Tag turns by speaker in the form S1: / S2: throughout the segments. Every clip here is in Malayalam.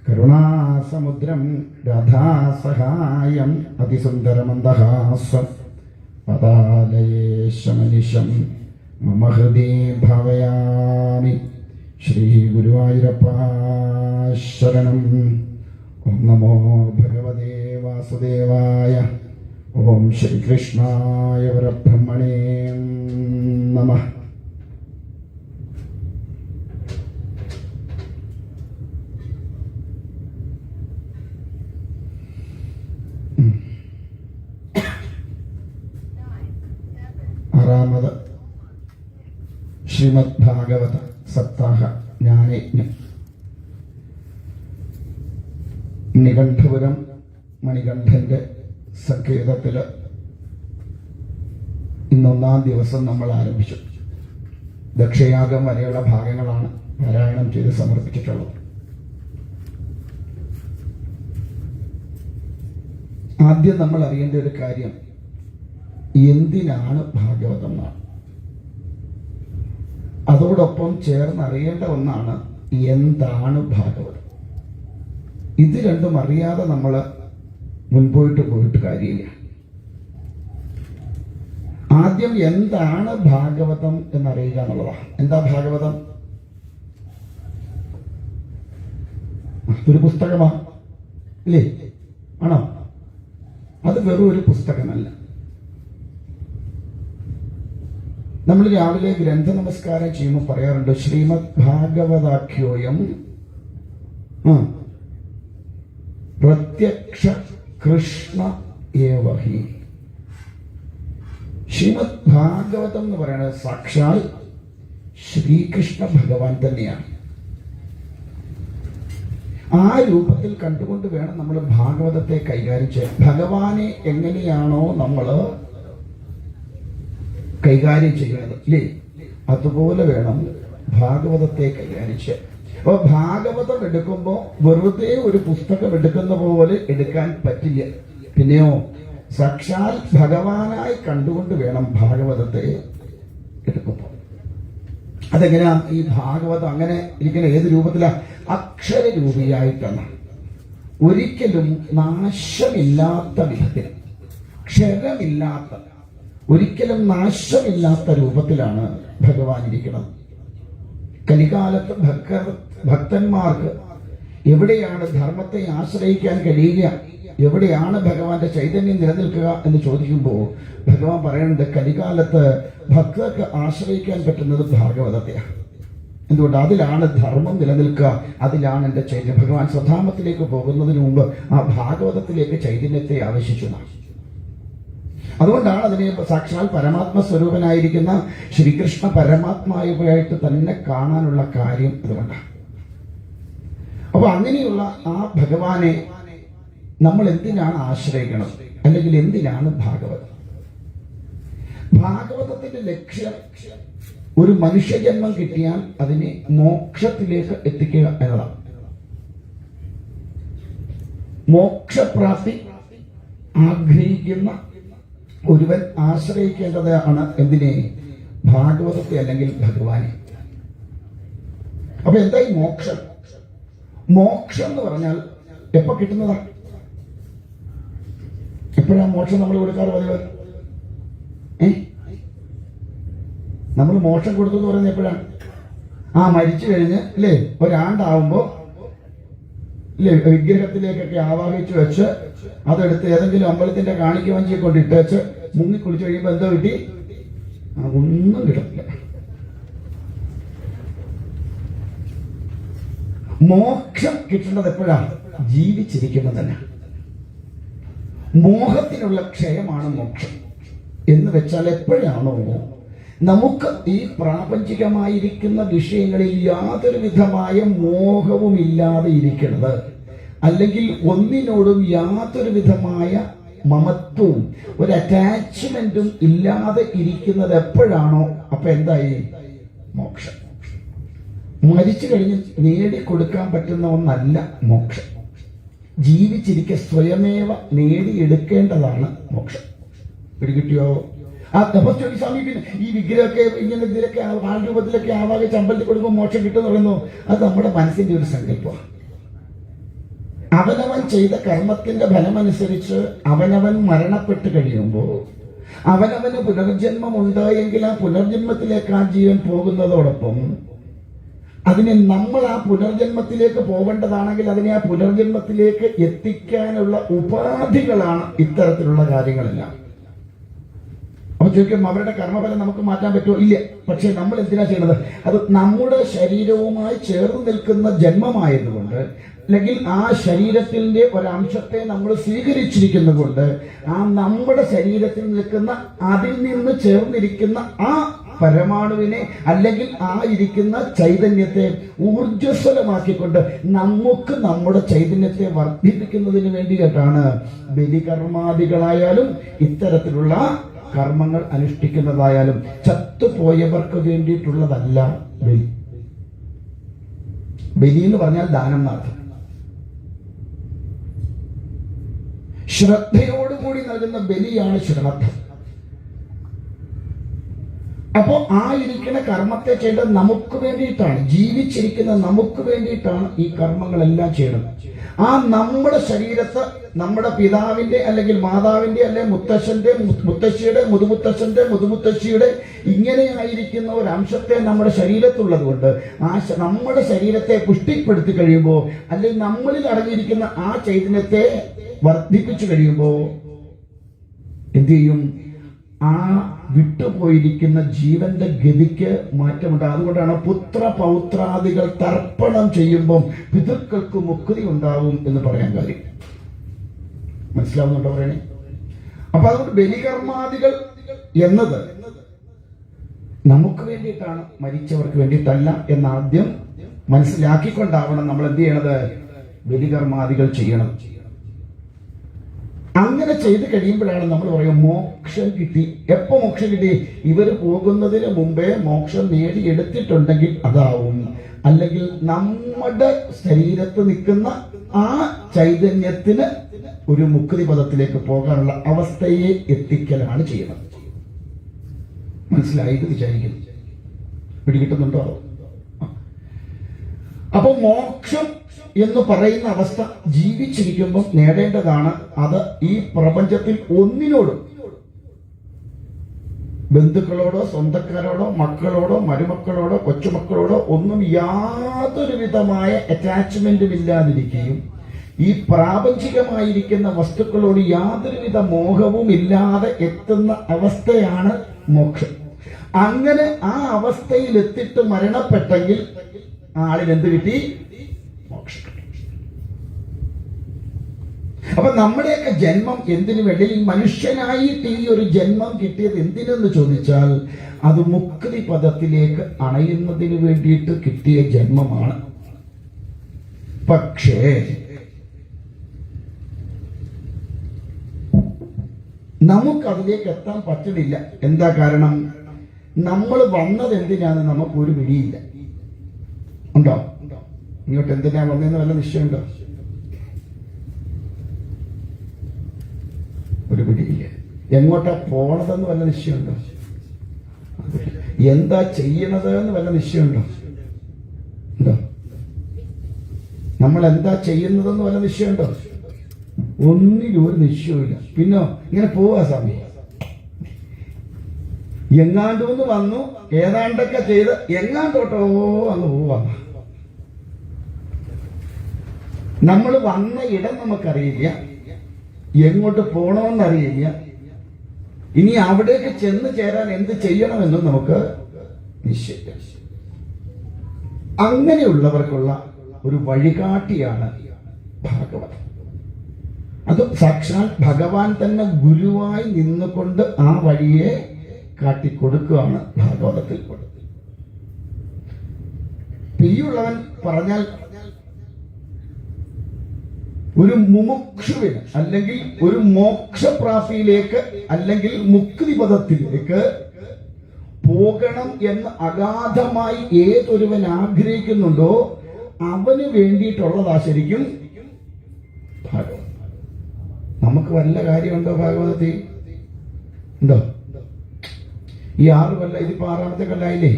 S1: കരുണാസമുദ്രം രാധാസഹായം അതിസുന്ദരമന്ദഹാസം പദാലയേശമനിശം മമ ഹൃദി ഭാവയാമി. ശ്രീ ഗുരുവായൂരപ്പ ശരണം. ഓം നമോ ഭഗവതേ വാസുദേവായ. ഓം ശ്രീകൃഷ്ണായ പരബ്രഹ്മണേ നമഃ. ആറാമത് ശ്രീമദ് ഭാഗവത സപ്താഹ ജ്ഞാനയജ്ഞം. നികണ്ഠപുരം മണികണ്ഠന്റെ സങ്കേതത്തില് ഇന്നൊന്നാം ദിവസം നമ്മൾ ആരംഭിച്ചു. ദക്ഷയാഗം വരെയുള്ള ഭാഗങ്ങളാണ് പാരായണം ചെയ്ത് സമർപ്പിച്ചിട്ടുള്ളത്. ആദ്യം നമ്മൾ അറിയേണ്ട ഒരു കാര്യം, എന്തിനാണ് ഭാഗവതം എന്നാണ്. അതോടൊപ്പം ചേർന്ന് അറിയേണ്ട ഒന്നാണ് എന്താണ് ഭാഗവതം. ഇത് രണ്ടും അറിയാതെ നമ്മൾ മുൻപോട്ട് പോയിട്ട് കാര്യമില്ല. ആദ്യം എന്താണ് ഭാഗവതം എന്നറിയുക എന്നുള്ളതാണ്. എന്താ ഭാഗവതം? ഒരു പുസ്തകമാണ് ഇല്ലേ? ആണോ? അത് വെറും ഒരു പുസ്തകമല്ല. നമ്മൾ രാവിലെ ഗ്രന്ഥ നമസ്കാരം ചെയ്യുമ്പോൾ പറയാറുണ്ട്, ശ്രീമദ് ഭാഗവതാഖ്യോയം പ്രത്യക്ഷ കൃഷ്ണ ഏവഹി. ശ്രീമദ് ഭാഗവതം എന്ന് പറയുന്നത് സാക്ഷാൽ ശ്രീകൃഷ്ണ ഭഗവാൻ തന്നെയാണ്. ആ രൂപത്തിൽ കണ്ടുകൊണ്ട് വേണം നമ്മൾ ഭാഗവതത്തെ കൈകാര്യം ചെയ്യാൻ. ഭഗവാനെ എങ്ങനെയാണോ നമ്മൾ കൈകാര്യം ചെയ്യുന്നത് ഇല്ലേ, അതുപോലെ വേണം ഭാഗവതത്തെ കൈകാര്യം ചെയ്യാൻ. അപ്പൊ ഭാഗവതം എടുക്കുമ്പോൾ വെറുതെ ഒരു പുസ്തകം എടുക്കുന്ന പോലെ എടുക്കാൻ പറ്റില്ല. പിന്നെയോ സാക്ഷാൽ ഭഗവാനായി കണ്ടുകൊണ്ട് വേണം ഭാഗവതത്തെ എടുക്കുമ്പോൾ. അതെങ്ങനെയാ ഈ ഭാഗവതം അങ്ങനെ ഇരിക്കുന്ന? ഏത് രൂപത്തിലാ? അക്ഷരരൂപിയായിട്ടാണ്. ഒരിക്കലും നാശമില്ലാത്ത വിധത്തിൽ, ക്ഷരമില്ലാത്ത, ഒരിക്കലും നാശമില്ലാത്ത രൂപത്തിലാണ് ഭഗവാൻ ഇരിക്കുന്നത്. കലികാലത്ത് ഭക്തന്മാർക്ക് എവിടെയാണ് ധർമ്മത്തെ ആശ്രയിക്കാൻ കഴിയുക, എവിടെയാണ് ഭഗവാന്റെ ചൈതന്യം നിലനിൽക്കുക എന്ന് ചോദിക്കുമ്പോൾ ഭഗവാൻ പറയുന്നുണ്ട്, കലികാലത്ത് ഭക്തർക്ക് ആശ്രയിക്കാൻ പറ്റുന്നത് ഭാഗവതത്തെയാണ്. എന്തുകൊണ്ട്? അതിലാണ് ധർമ്മം നിലനിൽക്കുക, അതിലാണ് എൻ്റെ ചൈതന്യം. ഭഗവാൻ സ്വധാമത്തിലേക്ക് പോകുന്നതിന് മുമ്പ് ആ ഭാഗവതത്തിലേക്ക് ചൈതന്യത്തെ ആവശ്യിച്ചു. അതുകൊണ്ടാണ് അതിനെ സാക്ഷാൽ പരമാത്മ സ്വരൂപനായിരിക്കുന്ന ശ്രീകൃഷ്ണ പരമാത്മാവായിട്ട് തന്നെ കാണാനുള്ള കാര്യം അതുകൊണ്ടാണ്. അപ്പൊ അങ്ങനെയുള്ള ആ ഭഗവാനെ നമ്മൾ എന്തിനാണ് ആശ്രയിക്കണം? അല്ലെങ്കിൽ എന്തിനാണ് ഭാഗവതം? ഭാഗവതത്തിന്റെ ലക്ഷ്യം ഒരു മനുഷ്യജന്മം കിട്ടിയാൽ അതിനെ മോക്ഷത്തിലേക്ക് എത്തിക്കുക എന്നതാണ്. മോക്ഷപ്രാപ്തി ആഗ്രഹിക്കുന്ന ഒരുവൻ ആശ്രയിക്കേണ്ടതാണ് എന്തിനെ? ഭാഗവതത്തെ അല്ലെങ്കിൽ ഭഗവാനെ. അപ്പൊ എന്താ ഈ മോക്ഷം? മോക്ഷം എന്ന് പറഞ്ഞാൽ എപ്പോ കിട്ടുന്നതാ? എപ്പോഴാണ് മോക്ഷം നമ്മൾ കൊടുക്കാറ് പതിവ്? നമ്മൾ മോക്ഷം കൊടുത്തു എന്ന് പറയുന്നത് എപ്പോഴാണ്? മരിച്ചു കഴിഞ്ഞ് അല്ലേ, ഒരാണ്ടാവുമ്പോ ഇല്ലേ, വിഗ്രഹത്തിലേക്കൊക്കെ ആവാഹിച്ചു വെച്ച് അതെടുത്ത് ഏതെങ്കിലും അമ്പലത്തിന്റെ കാണിക്ക വഞ്ചിയെ കൊണ്ട് ഇട്ടേച്ച് മുങ്ങി കുളിച്ചു കഴിയുമ്പോ എന്തോ കിട്ടി? ഒന്നും കിട്ടില്ല. മോക്ഷം കിട്ടേണ്ടത് എപ്പോഴാണ്? ജീവിച്ചിരിക്കുമ്പോൾ തന്നെ. മോഹത്തിനുള്ള ക്ഷയമാണ് മോക്ഷം. എന്ന് വെച്ചാൽ എപ്പോഴാണോ നമുക്ക് ഈ പ്രാപഞ്ചികമായിരിക്കുന്ന വിഷയങ്ങളിൽ യാതൊരു വിധമായ മോഹവും ഇല്ലാതെ ഇരിക്കുന്നത്, അല്ലെങ്കിൽ ഒന്നിനോടും യാതൊരു വിധമായ മമത്വവും ഒരു അറ്റാച്ച്മെന്റും ഇല്ലാതെ ഇരിക്കുന്നത് എപ്പോഴാണോ, അപ്പൊ എന്തായി? മോക്ഷം. മരിച്ചു കഴിഞ്ഞ് നേടിക്കൊടുക്കാൻ പറ്റുന്ന ഒന്നല്ല മോക്ഷം. ജീവിച്ചിരിക്കെ സ്വയമേവ നേടിയെടുക്കേണ്ടതാണ് മോക്ഷം. പിടികിട്ടിയോ? ആ തപസ്വി സ്വാമി പിന്നെ ഈ വിഗ്രഹമൊക്കെ ഇങ്ങനെ ഇതിലൊക്കെ ആൾ രൂപത്തിലൊക്കെ ആവാകെ ചമ്പലത്തിൽ കൊടുക്കുമ്പോൾ മോക്ഷം കിട്ടുമെന്ന് പറയുന്നു. അത് നമ്മുടെ മനസ്സിന്റെ ഒരു സങ്കല്പമാണ്. അവനവൻ ചെയ്ത കർമ്മത്തിന്റെ ഫലമനുസരിച്ച് അവനവൻ മരണപ്പെട്ട് കഴിയുമ്പോൾ അവനവന് പുനർജന്മം ഉണ്ടായെങ്കിൽ ആ പുനർജന്മത്തിലേക്ക് ആ ജീവൻ പോകുന്നതോടൊപ്പം അതിനെ നമ്മൾ ആ പുനർജന്മത്തിലേക്ക് പോകേണ്ടതാണെങ്കിൽ അതിനെ ആ പുനർജന്മത്തിലേക്ക് എത്തിക്കാനുള്ള ഉപാധികളാണ് ഇത്തരത്തിലുള്ള കാര്യങ്ങളെല്ലാം. അപ്പൊ ചോദിക്കും, അവരുടെ കർമ്മഫലം നമുക്ക് മാറ്റാൻ പറ്റുമോ? ഇല്ല. പക്ഷെ നമ്മൾ എന്തിനാ ചെയ്യണത്? അത് നമ്മുടെ ശരീരവുമായി ചേർന്ന് നിൽക്കുന്ന ജന്മമായതുകൊണ്ട്, അല്ലെങ്കിൽ ആ ശരീരത്തിന്റെ ഒരംശത്തെ നമ്മൾ സ്വീകരിച്ചിരിക്കുന്നതുകൊണ്ട്, ആ നമ്മുടെ ശരീരത്തിൽ നിൽക്കുന്ന അതിൽ നിന്ന് ചേർന്നിരിക്കുന്ന ആ പരമാണുവിനെ അല്ലെങ്കിൽ ആ ഇരിക്കുന്ന ചൈതന്യത്തെ ഊർജ്ജസ്വലമാക്കിക്കൊണ്ട് നമുക്ക് നമ്മുടെ ചൈതന്യത്തെ വർദ്ധിപ്പിക്കുന്നതിന് വേണ്ടിയിട്ടാണ് ബലികർമാദികളായാലും ഇത്തരത്തിലുള്ള കർമ്മങ്ങൾ അനുഷ്ഠിക്കുന്നതായാലും. ചത്തുപോയവർക്ക് വേണ്ടിയിട്ടുള്ളതല്ല ബലി. ബലി എന്ന് പറഞ്ഞാൽ ദാനം എന്നർത്ഥം. ശ്രദ്ധയോടുകൂടി നൽകുന്ന ബലിയാണ് ശ്രദ്ധ. അപ്പോ ആ ഇരിക്കുന്ന കർമ്മത്തെ ചെയ്യേണ്ടത് നമുക്ക് വേണ്ടിയിട്ടാണ്, ജീവിച്ചിരിക്കുന്ന നമുക്ക് വേണ്ടിയിട്ടാണ് ഈ കർമ്മങ്ങളെല്ലാം ചെയ്യുന്നത്. ആ നമ്മുടെ ശരീരത്ത് നമ്മുടെ പിതാവിന്റെ അല്ലെങ്കിൽ മാതാവിന്റെ അല്ലെങ്കിൽ മുത്തശ്ശന്റെ മുത്തശ്ശിയുടെ മുതുമുത്തശ്ശന്റെ മുതുമുത്തശ്ശിയുടെ ഇങ്ങനെയായിരിക്കുന്ന ഒരു അംശത്തെ നമ്മുടെ ശരീരത്തുള്ളത് കൊണ്ട് ആ നമ്മുടെ ശരീരത്തെ പുഷ്ടിപ്പെടുത്തി കഴിയുമ്പോൾ, അല്ലെങ്കിൽ നമ്മളിൽ അടങ്ങിയിരിക്കുന്ന ആ ചൈതന്യത്തെ വർദ്ധിപ്പിച്ചു കഴിയുമ്പോൾ എന്ത് ചെയ്യും? ആ വിട്ടുപോയിരിക്കുന്ന ജീവന്റെ ഗതിക്ക് മാറ്റമുണ്ട്. അതുകൊണ്ടാണ് പുത്ര പൗത്രാദികൾ തർപ്പണം ചെയ്യുമ്പം പിതൃക്കൾക്ക് മുക്തി ഉണ്ടാവും എന്ന് പറയാൻ കാര്യം. മനസ്സിലാവുന്നുണ്ടോ പറയണേ? അപ്പൊ അതുകൊണ്ട് ബലികർമാദികൾ എന്നത് നമുക്ക് വേണ്ടിയിട്ടാണ്, മരിച്ചവർക്ക് വേണ്ടിയിട്ടല്ല എന്നാദ്യം മനസ്സിലാക്കിക്കൊണ്ടാവണം നമ്മൾ എന്ത് ചെയ്യണത്? ബലികർമാദികൾ ചെയ്യണം. അങ്ങനെ ചെയ്ത് കഴിയുമ്പോഴാണ് നമ്മൾ പറയും മോക്ഷം കിട്ടി. എപ്പോ മോക്ഷം കിട്ടി? ഇവർ പോകുന്നതിന് മുമ്പേ മോക്ഷം നേടിയെടുത്തിട്ടുണ്ടെങ്കിൽ അതാവും. അല്ലെങ്കിൽ നമ്മുടെ ശരീരത്ത് നിൽക്കുന്ന ആ ചൈതന്യത്തിന് ഒരു മുക്തി പദത്തിലേക്ക് പോകാനുള്ള അവസ്ഥയെ എത്തിക്കലാണ് ചെയ്യുന്നത്. മനസ്സിലായി വിചാരിക്കുന്നു? പിടികിട്ടുന്നുണ്ടോ? അപ്പൊ മോക്ഷം എന്ന് പറയുന്ന അവസ്ഥ ജീവിച്ചിരിക്കുമ്പോൾ നേടേണ്ടതാണ്. അത് ഈ പ്രപഞ്ചത്തിൽ ഒന്നിനോടും, ബന്ധുക്കളോടോ സ്വന്തക്കാരോടോ മക്കളോടോ മരുമക്കളോടോ കൊച്ചുമക്കളോടോ ഒന്നും യാതൊരു വിധമായ അറ്റാച്ച്മെന്റും ഇല്ലാതിരിക്കുകയും ഈ പ്രാപഞ്ചികമായിരിക്കുന്ന വസ്തുക്കളോട് യാതൊരുവിധ മോഹവും ഇല്ലാതെ എത്തുന്ന അവസ്ഥയാണ് മോക്ഷം. അങ്ങനെ ആ അവസ്ഥയിൽ എത്തിയിട്ട് മരണപ്പെട്ടെങ്കിൽ ആളിന് എന്ത് കിട്ടി? മോക്ഷം. അപ്പൊ നമ്മുടെയൊക്കെ ജന്മം എന്തിനു വേണ്ടി, ഈ മനുഷ്യനായിട്ട് ഈ ഒരു ജന്മം കിട്ടിയത് എന്തിനെന്ന് ചോദിച്ചാൽ അത് മുക്തി പദത്തിലേക്ക് അണയുന്നതിന് വേണ്ടിയിട്ട് കിട്ടിയ ജന്മമാണ്. പക്ഷേ നമുക്കതിലേക്ക് എത്താൻ പറ്റുന്നില്ല. എന്താ കാരണം? നമ്മൾ വന്നത് എന്തിനാന്ന് നമുക്കൊരു പിടിയില്ല. ഉണ്ടോ? ഇങ്ങോട്ട് എന്തിനാ വന്നതെന്ന് വല്ല നിശ്ചയമുണ്ടോ? ഒരു പിടിയില്ല. എങ്ങോട്ടാ പോണതെന്ന് വല്ല നിശ്ചയമുണ്ടോ? എന്താ ചെയ്യണത് എന്ന് വല്ല നിശ്ചയമുണ്ടോ? ഉണ്ടോ? നമ്മൾ എന്താ ചെയ്യുന്നതെന്ന് വല്ല നിശ്ചയമുണ്ടോ? ഒന്നിനും ഒരു നിശ്ചയമില്ല. പിന്നോ ഇങ്ങനെ പോവാ സമയം. എങ്ങാണ്ടൂന്ന് വന്നു, ഏതാണ്ടൊക്കെ ചെയ്ത് എങ്ങാണ്ടോട്ടോ അങ്ങ് പോവാ. നമ്മൾ വന്ന ഇടം നമുക്കറിയില്ല, എങ്ങോട്ട് പോണമെന്നറിയില്ല, ഇനി അവിടേക്ക് ചെന്ന് ചേരാൻ എന്ത് ചെയ്യണമെന്നും നമുക്ക് നിശ്ചയിക്കാം. അങ്ങനെയുള്ളവർക്കുള്ള ഒരു വഴികാട്ടിയാണ് ഭാഗവതം. അത് സാക്ഷാൽ ഭഗവാൻ തന്നെ ഗുരുവായി നിന്നുകൊണ്ട് ആ വഴിയെ കാട്ടിക്കൊടുക്കുകയാണ് ഭാഗവതത്തിൽ. പിയുള്ളവൻ പറഞ്ഞാൽ ഒരു മുമുക്ഷുവിന് അല്ലെങ്കിൽ ഒരു മോക്ഷപ്രാപ്തിയിലേക്ക് അല്ലെങ്കിൽ മുക്തിപദത്തിലേക്ക് പോകണം എന്ന് അഗാധമായി ഏതൊരുവൻ ആഗ്രഹിക്കുന്നുണ്ടോ അവന് വേണ്ടിയിട്ടുള്ളതാ ശരിക്കും ഭാഗവതം. നമുക്ക് വല്ല കാര്യമുണ്ടോ ഭാഗവതത്തിൽ? ഉണ്ടോ? ഈ 6 കൊല്ലം, ഇതിപ്പോ 6ാമത്തെ കൊല്ലായില്ലേ?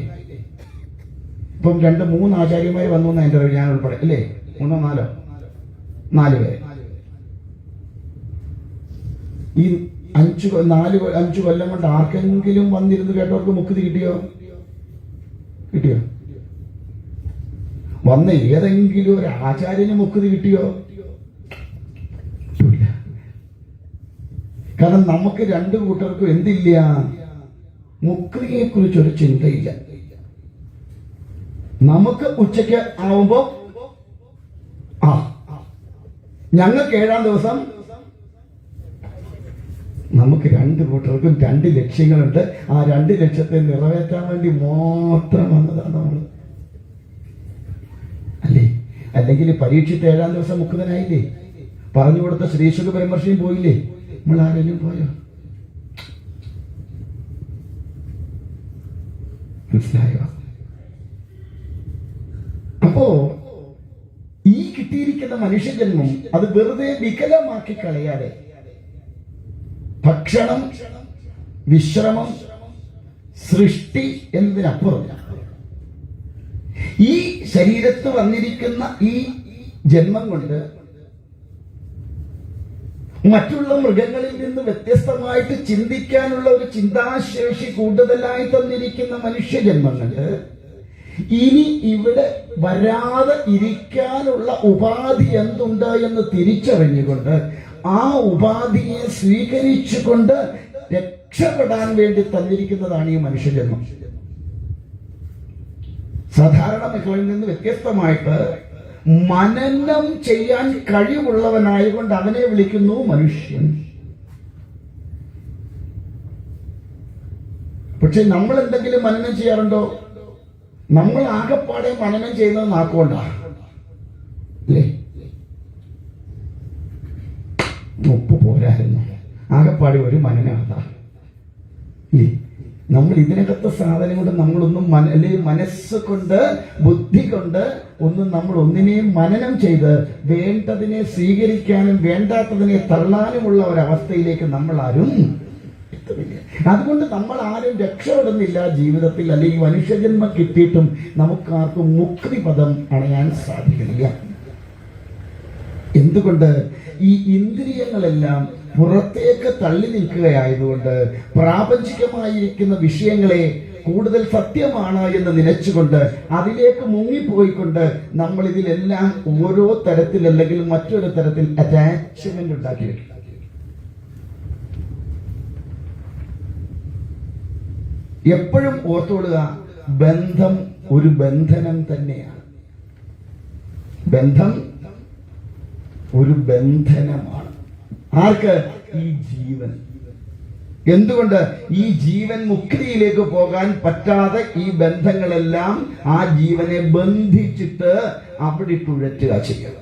S1: ഇപ്പം 2-3 ആചാര്യന്മാർ വന്നു എന്ന് എൻ്റെ അറിവ്, ഞാൻ ഉൾപ്പെടെ അല്ലേ? 3-4 പേര്. ഈ 5 കൊല്ലം കൊണ്ട് ആർക്കെങ്കിലും വന്നിരുന്ന് കേട്ടവർക്ക് മുക്തി കിട്ടിയോ? വന്ന ഏതെങ്കിലും ഒരു ആചാര്യന് മുക്തി കിട്ടിയോ? കാരണം നമുക്ക് രണ്ടു കൂട്ടർക്കും എന്തില്ല? മുക്തിയെ കുറിച്ചൊരു ചിന്തയില്ല. നമുക്ക് ഉച്ചയ്ക്ക് ആവുമ്പോ ഞങ്ങൾക്ക് 7-ാം ദിവസം നമുക്ക് രണ്ടു കൂട്ടർക്കും 2 ലക്ഷ്യങ്ങളുണ്ട്. ആ 2 ലക്ഷ്യത്തെ നിറവേറ്റാൻ വേണ്ടി മാത്രം വന്നതാണ് നമ്മൾ, അല്ലേ? അല്ലെങ്കിൽ പരീക്ഷിച്ച് 7-ാം ദിവസം മുക്തനായില്ലേ? പറഞ്ഞു കൊടുത്ത ശ്രീശുഖ പരമർശിയും പോയില്ലേ? നമ്മൾ ആരെങ്കിലും പോയോ? മനസ്സിലായോ? അപ്പോ ഈ കിട്ടിയിരിക്കുന്ന മനുഷ്യജന്മം അത് വെറുതെ വികലമാക്കി കളയാതെ ഭക്ഷണം, വിശ്രമം, സൃഷ്ടി എന്നതിനപ്പുറം ഈ ശരീരത്ത് വന്നിരിക്കുന്ന ഈ ജന്മം കൊണ്ട് മറ്റുള്ള മൃഗങ്ങളിൽ നിന്ന് വ്യത്യസ്തമായിട്ട് ചിന്തിക്കാനുള്ള ഒരു ചിന്താശേഷി കൂടുതലായി തന്നിരിക്കുന്ന മനുഷ്യജന്മങ്ങള് ഇനി ഇവിടെ വരാതെ ഇരിക്കാനുള്ള ഉപാധി എന്തുണ്ട് എന്ന് തിരിച്ചറിഞ്ഞുകൊണ്ട് ആ ഉപാധിയെ സ്വീകരിച്ചുകൊണ്ട് രക്ഷപ്പെടാൻ വേണ്ടി തന്നിരിക്കുന്നതാണ് ഈ മനുഷ്യജന്മം. സാധാരണ മക്കളിൽ നിന്ന് വ്യത്യസ്തമായിട്ട് മനനം ചെയ്യാൻ കഴിവുള്ളവനായതുകൊണ്ട് അവനെ വിളിക്കുന്നു മനുഷ്യൻ. പക്ഷെ നമ്മൾ എന്തെങ്കിലും മനനം ചെയ്യാറുണ്ടോ? നമ്മൾ ആകെപ്പാടെ മനനം ചെയ്യുന്നത് നാക്കുകൊണ്ടാണ്, അല്ലേ? ഉപ്പ് പോരായിരുന്നു, ആകെപ്പാടെ ഒരു മനനാണ്. നമ്മൾ ഇതിനകത്തെ സാധനം കൊണ്ട് നമ്മളൊന്നും അല്ലെങ്കിൽ മനസ്സ് കൊണ്ട്, ബുദ്ധി കൊണ്ട് നമ്മൾ ഒന്നിനെയും മനനം ചെയ്ത് വേണ്ടതിനെ സ്വീകരിക്കാനും വേണ്ടാത്തതിനെ തള്ളാനുമുള്ള ഒരവസ്ഥയിലേക്ക് നമ്മൾ ആരും എത്തുന്നില്ല. അതുകൊണ്ട് നമ്മൾ ആരും രക്ഷപ്പെടുന്നില്ല ജീവിതത്തിൽ. അല്ലെങ്കിൽ മനുഷ്യജന്മം കിട്ടിയിട്ടും നമുക്കാർക്കും മുക്തി പദം അണയാൻ സാധിക്കില്ല. എന്തുകൊണ്ട്? ഈ ഇന്ദ്രിയങ്ങളെല്ലാം പുറത്തേക്ക് തള്ളി നിൽക്കുകയായതുകൊണ്ട് പ്രാപഞ്ചികമായിരിക്കുന്ന വിഷയങ്ങളെ കൂടുതൽ സത്യമാണ് എന്ന് നിലച്ചുകൊണ്ട് അതിലേക്ക് മുങ്ങിപ്പോയിക്കൊണ്ട് നമ്മൾ ഇതിലെല്ലാം ഓരോ തരത്തിൽ അല്ലെങ്കിൽ മറ്റൊരു തരത്തിൽ അറ്റാച്ച്മെന്റ് ഉണ്ടാക്കി വെക്കും. എപ്പോഴും ഓർത്തോടുക, ബന്ധം ഒരു ബന്ധനം തന്നെയാണ്. ബന്ധം ഒരു ബന്ധനമാണ്. ആർക്ക്? ഈ ജീവൻ. എന്തുകൊണ്ട്? ഈ ജീവൻ മുക്തിയിലേക്ക് പോകാൻ പറ്റാതെ ഈ ബന്ധങ്ങളെല്ലാം ആ ജീവനെ ബന്ധിച്ചിട്ട് അവിടെ തുഴറ്റുക ചെയ്യുക.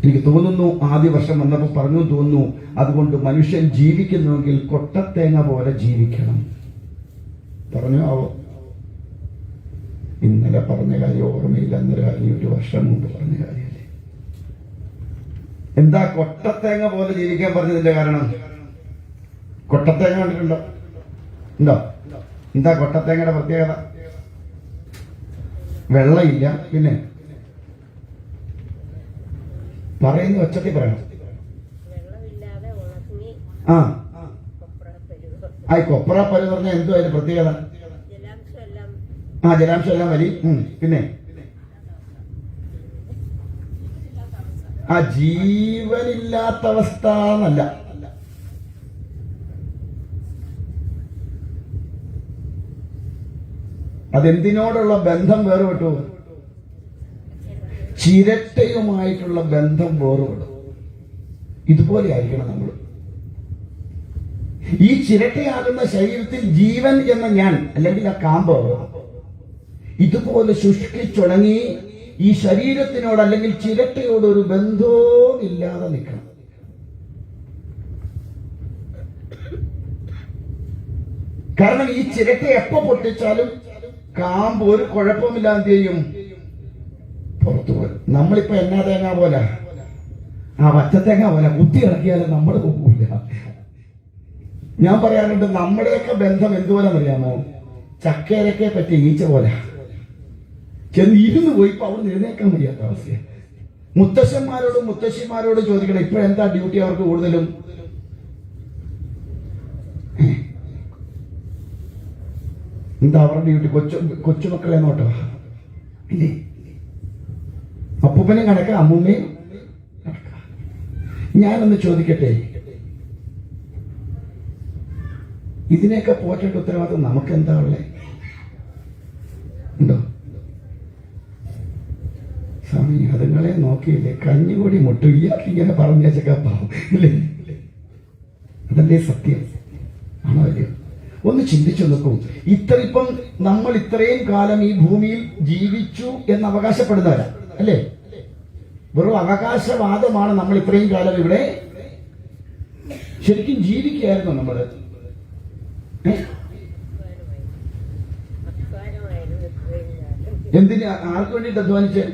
S1: എനിക്ക് തോന്നുന്നു ആദ്യ വർഷം വന്നപ്പോൾ പറഞ്ഞു തോന്നുന്നു, അതുകൊണ്ട് മനുഷ്യൻ ജീവിക്കുന്നുവെങ്കിൽ കൊട്ടത്തേങ്ങ പോലെ ജീവിക്കണം പറഞ്ഞു. ആവോ ഇന്നലെ പറഞ്ഞ കാര്യം ഓർമ്മയില്ല, അന്നേരം കാര്യം 1 വർഷം മുമ്പ് പറഞ്ഞ കാര്യമല്ലേ. എന്താ കൊട്ടത്തേങ്ങ പോലെ ജീവിക്കാൻ പറഞ്ഞതിന്റെ കാരണം? കൊട്ടത്തേങ്ങ കണ്ടിട്ടുണ്ടോ? ഉണ്ടോ? എന്താ കൊട്ടത്തേങ്ങയുടെ പ്രത്യേകത? വെള്ളമില്ല, പിന്നെ പറയുന്ന ഒച്ചത്തിൽ പറയണം. കൊപ്ര പരു പറഞ്ഞാൽ എന്തോ അതിന്റെ പ്രത്യേകത? ജലാംശം എല്ലാം വലി. പിന്നെ ജീവനില്ലാത്ത അവസ്ഥ എന്നല്ല, അതെന്തിനോടുള്ള ബന്ധം വേറുപെട്ടു? ചിരട്ടയുമായിട്ടുള്ള ബന്ധം വേറുപെടും. ഇതുപോലെ ആയിരിക്കണം നമ്മൾ. ഈ ചിരട്ടയാകുന്ന ശരീരത്തിൽ ജീവൻ എന്ന ഞാൻ അല്ലെങ്കിൽ ആ കാമ്പ് ഇതുപോലെ ശുഷ്കിച്ചുണങ്ങി ഈ ശരീരത്തിനോട് അല്ലെങ്കിൽ ചിരട്ടയോട് ഒരു ബന്ധവും ഇല്ലാതെ നിൽക്കണം. കാരണം ഈ ചിരട്ട എപ്പോ പൊട്ടിച്ചാലും കാമ്പ് ഒരു കുഴപ്പമില്ലാതെ ചെയ്യും, പുറത്തു പോലും. നമ്മളിപ്പോ എന്നാ തേങ്ങ പോലെ, പച്ചത്തേങ്ങ പോലെ കുത്തി ഇറക്കിയാലും നമ്മൾ പോകില്ല. ഞാൻ പറയാറുണ്ട്, നമ്മുടെയൊക്കെ ബന്ധം എന്തുപോലെ അറിയാമോ? ചക്കയിലൊക്കെ പറ്റിയ ഈച്ച പോലെ. ചെന്ന് ഇരുന്ന് പോയി ഇപ്പൊ അവിടെ എഴുന്നേക്കാൻ വയ്യാത്ത അവസ്ഥ. മുത്തശ്ശന്മാരോടും മുത്തശ്ശിമാരോടും ചോദിക്കണം ഇപ്പോഴെന്താ ഡ്യൂട്ടി അവർക്ക് കൂടുതലും? എന്താ അവരുടെ ഡ്യൂട്ടി? കൊച്ചുമക്കളെ നോട്ടോ ഇല്ലേ? അപ്പൂപ്പനെയും കണക്ക, അമ്മൂമ്മയും കണക്ക. ഞാനൊന്ന് ചോദിക്കട്ടെ, ഇതിനെയൊക്കെ പോറ്റേണ്ട ഉത്തരവാദിത്വം നമുക്ക് എന്താ ഉള്ളേ? ഉണ്ടോ? സ്വാമി അതുങ്ങളെ നോക്കിയില്ലേ, കഞ്ഞുകൂടി മുട്ടു ഇയാൾക്ക് ഇങ്ങനെ പറഞ്ഞേച്ചൊക്കെ പാവം ഇല്ലേ? അതല്ലേ സത്യം? ആണോ അല്ലയോ? ഒന്ന് ചിന്തിച്ചു നോക്കൂ. ഇപ്പം നമ്മൾ ഇത്രയും കാലം ഈ ഭൂമിയിൽ ജീവിച്ചു എന്ന് അവകാശപ്പെടുന്നവരാ അല്ലേ? വെറും അവകാശവാദമാണ്. നമ്മൾ ഇത്രയും കാലം ഇവിടെ ശരിക്കും ജീവിക്കുകയായിരുന്നു നമ്മള്. എന്തിന്, ആർക്ക് വേണ്ടിയിട്ട് അധ്വാനിച്ച്?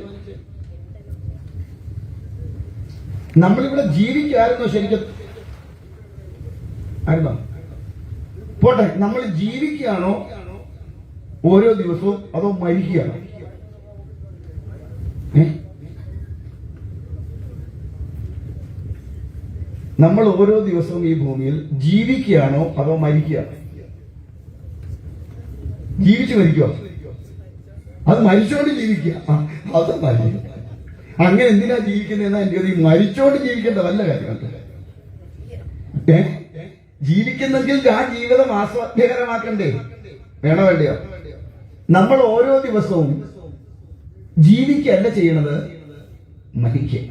S1: നമ്മളിവിടെ ജീവിക്കായിരുന്നോ ശരിക്കും? ആയിരുന്നോ? പോട്ടെ, നമ്മൾ ജീവിക്കുകയാണോ ഓരോ ദിവസവും, അതോ മരിക്കുകയാണോ? നമ്മൾ ഓരോ ദിവസവും ഈ ഭൂമിയിൽ ജീവിക്കുകയാണോ അതോ മരിക്കുകയാണോ? ജീവിച്ചു മരിക്കുക? അത് മരിച്ചോണ്ട് ജീവിക്കുക, അത് മരിക്കുക. അങ്ങനെ എന്തിനാ ജീവിക്കുന്നതെന്നാ എൻ്റെ ഈ മരിച്ചോണ്ട് ജീവിക്കേണ്ട വല്ല കാര്യമുണ്ട്? ജീവിക്കുന്നെങ്കിൽ ആ ജീവിതം ആസ്വാദ്യകരമാക്കണ്ടേ? വേണോ വേണ്ടയോ? നമ്മൾ ഓരോ ദിവസവും ജീവിക്കല്ല ചെയ്യണത്, മരിക്കുക.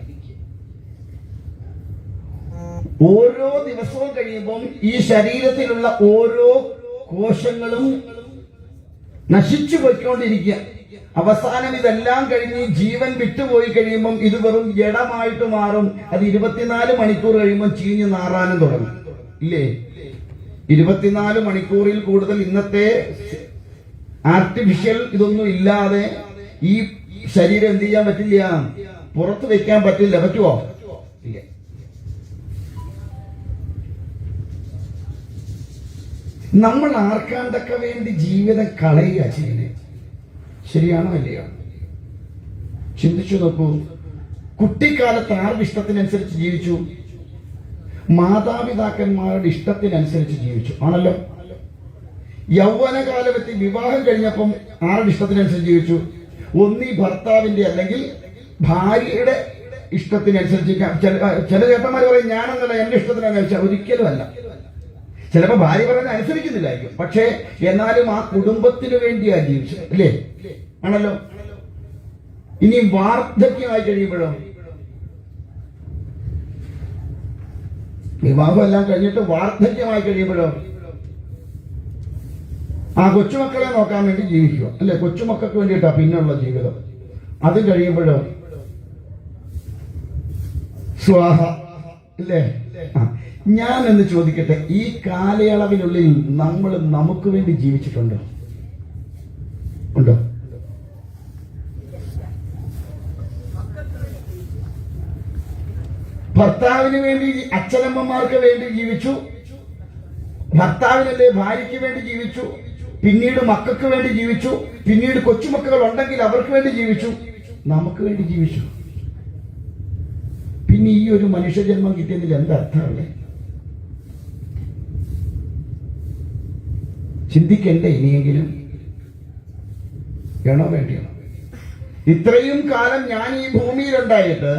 S1: ഓരോ ദിവസവും കഴിയുമ്പം ഈ ശരീരത്തിലുള്ള ഓരോ കോശങ്ങളും നശിച്ചു പോയിക്കൊണ്ടിരിക്കുക. അവസാനം ഇതെല്ലാം കഴിഞ്ഞ് ജീവൻ വിട്ടുപോയി കഴിയുമ്പം ഇത് വെറും ജഡമായിട്ട് മാറും. അത് 24 മണിക്കൂർ കഴിയുമ്പോൾ ചീഞ്ഞ് നാറാനും തുടങ്ങും ഇല്ലേ? 24 മണിക്കൂറിൽ കൂടുതൽ ഇന്നത്തെ ആർട്ടിഫിഷ്യൽ ഇതൊന്നും ഇല്ലാതെ ഈ ശരീരം എന്ത് ചെയ്യാൻ പറ്റില്ല, പുറത്ത് വെക്കാൻ പറ്റില്ല. പറ്റുമോ? ഇല്ല. നമ്മൾ ആർക്കാണ്ടൊക്കെ വേണ്ടി ജീവിതം കളയുക ചെയ്യുന്നത് ശരിയാണോ അല്ലയോ? ചിന്തിച്ചു നോക്കൂ. കുട്ടിക്കാലത്ത് ആരുടെ ഇഷ്ടത്തിനനുസരിച്ച് ജീവിച്ചു? മാതാപിതാക്കന്മാരുടെ ഇഷ്ടത്തിനനുസരിച്ച് ജീവിച്ചു, ആണല്ലോ. യൗവനകാലമെത്തി വിവാഹം കഴിഞ്ഞപ്പം ആരുടെ ഇഷ്ടത്തിനനുസരിച്ച് ജീവിച്ചു? ഒന്നീ ഭർത്താവിന്റെ അല്ലെങ്കിൽ ഭാര്യയുടെ ഇഷ്ടത്തിനനുസരിച്ച്. ചില ചേട്ടന്മാർ പറയും ഞാനെന്നല്ല എന്റെ ഇഷ്ടത്തിനനുസരിച്ച്. ഒരിക്കലും അല്ല. ചിലപ്പോ ഭാര്യ പറയുന്നത് അനുസരിക്കുന്നില്ലായിരിക്കും, പക്ഷേ എന്നാലും ആ കുടുംബത്തിന് വേണ്ടിയാ ജീവിച്ചത് അല്ലേ? ആണല്ലോ. ഇനി വാർദ്ധക്യമായി കഴിയുമ്പോഴോ, വിവാഹം എല്ലാം കഴിഞ്ഞിട്ട് വാർദ്ധക്യമായി കഴിയുമ്പോഴോ ആ കൊച്ചുമക്കളെ നോക്കാൻ വേണ്ടി ജീവിക്കുക അല്ലെ? കൊച്ചുമക്കൾക്ക് വേണ്ടിയിട്ടാ പിന്നുള്ള ജീവിതം. അത് കഴിയുമ്പോഴോ സ്വാഹ അല്ലേ? ഞാൻ എന്ന് ചോദിക്കട്ടെ, ഈ കാലയളവിനുള്ളിൽ നമ്മൾ നമുക്ക് വേണ്ടി ജീവിച്ചിട്ടുണ്ടോ? ഉണ്ടോ? ഭർത്താവിന് വേണ്ടി, അച്ഛനമ്മമാർക്ക് വേണ്ടി ജീവിച്ചു. ഭർത്താവിനല്ലേ ഭാര്യയ്ക്ക് വേണ്ടി ജീവിച്ചു. പിന്നീട് മക്കൾക്ക് വേണ്ടി ജീവിച്ചു. പിന്നീട് കൊച്ചുമക്കൾ ഉണ്ടെങ്കിൽ അവർക്ക് വേണ്ടി ജീവിച്ചു. നമുക്ക് വേണ്ടി ജീവിച്ചു. പിന്നെ ഈ ഒരു മനുഷ്യജന്മം കിട്ടിയതിൽ എന്താ അർത്ഥമല്ലേ? ചിന്തിക്കണ്ടേ ഇനിയെങ്കിലും? വേണോ വേണ്ടിയോ? ഇത്രയും കാലം ഞാൻ ഈ ഭൂമിയിലുണ്ടായിട്ട്